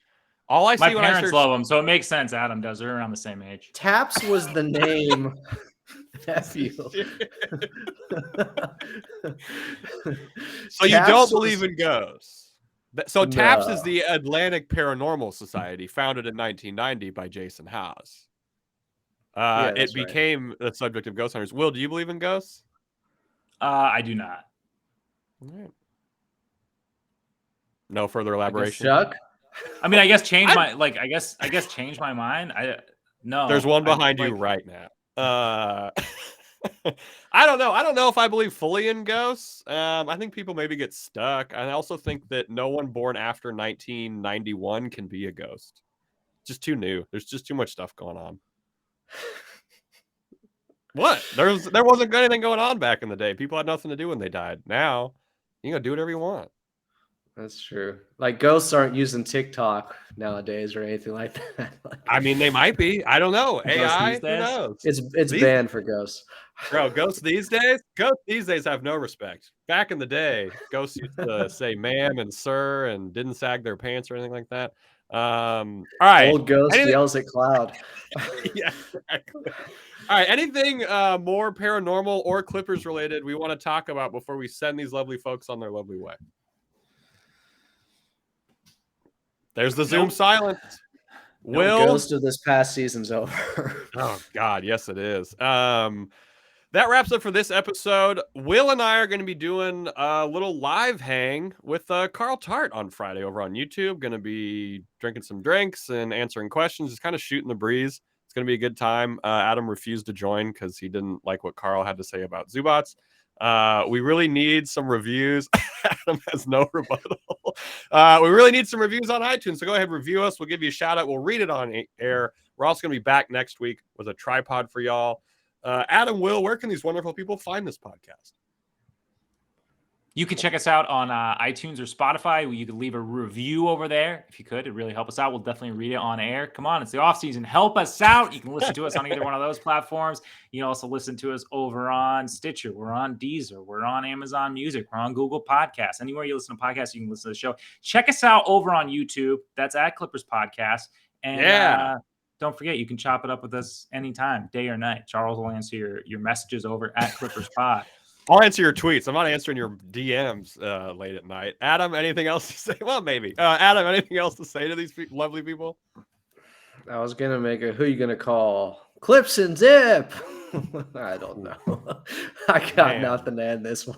All I My see when I parents search love them, so it makes sense. Adam does. They're around the same age. Taps was the name. Nephew. So you Taps don't was- believe in ghosts. So TAPS is No. the Atlantic Paranormal Society, founded in 1990 by Jason Howes. Yeah, It that's right. became the subject of ghost hunters. Will, do you believe in ghosts? I do not. All right. No further I guess elaboration. Chuck. I mean, I guess change my I guess change my mind. No. There's one behind you right now. I don't know. I don't know if I believe fully in ghosts. I think people maybe get stuck. I also think that no one born after 1991 can be a ghost. Just too new. There's just too much stuff going on. What? There wasn't anything going on back in the day. People had nothing to do when they died. Now, you can do whatever you want. That's true. Like ghosts aren't using TikTok nowadays or anything like that. I mean, they might be. I don't know. Ghosts AI, these who days? knows? It's These- banned for ghosts. Bro, ghosts these days have no respect. Back in the day, ghosts used to say ma'am and sir and didn't sag their pants or anything like that. All right. Old ghost Anything- yells at cloud. Yeah, exactly. All right. Anything more paranormal or Clippers related we want to talk about before we send these lovely folks on their lovely way? There's the Zoom silence. Will, Ghost of this past season's over. oh God, yes it is. That wraps up for this episode. Will and I are going to be doing a little live hang with Carl Tart on Friday over on YouTube. Going to be drinking some drinks and answering questions, just kind of shooting the breeze. It's going to be a good time. Adam refused to join because he didn't like what Carl had to say about Zubats. We really need some reviews. Adam has no rebuttal. We really need some reviews on iTunes. So go ahead, review us. We'll give you a shout out. We'll read it on air. We're also going to be back next week with a tripod for y'all. Adam, Will, where can these wonderful people find this podcast? You can check us out on iTunes or Spotify. You could leave a review over there if you could. It'd really help us out. We'll definitely read it on air. Come on, it's the off season. Help us out. You can listen to us on either one of those platforms. You can also listen to us over on Stitcher. We're on Deezer. We're on Amazon Music. We're on Google Podcasts. Anywhere you listen to podcasts, you can listen to the show. Check us out over on YouTube. That's at Clippers Podcast. And don't forget, you can chop it up with us anytime, day or night. Charles will answer your messages over at Clippers Pod. I'll answer your tweets. I'm not answering your DMs late at night. Adam, anything else to say? Well, maybe. Adam, anything else to say to these lovely people? I was gonna make a who you gonna call Clips and Dip. I don't know. I got nothing to end this one.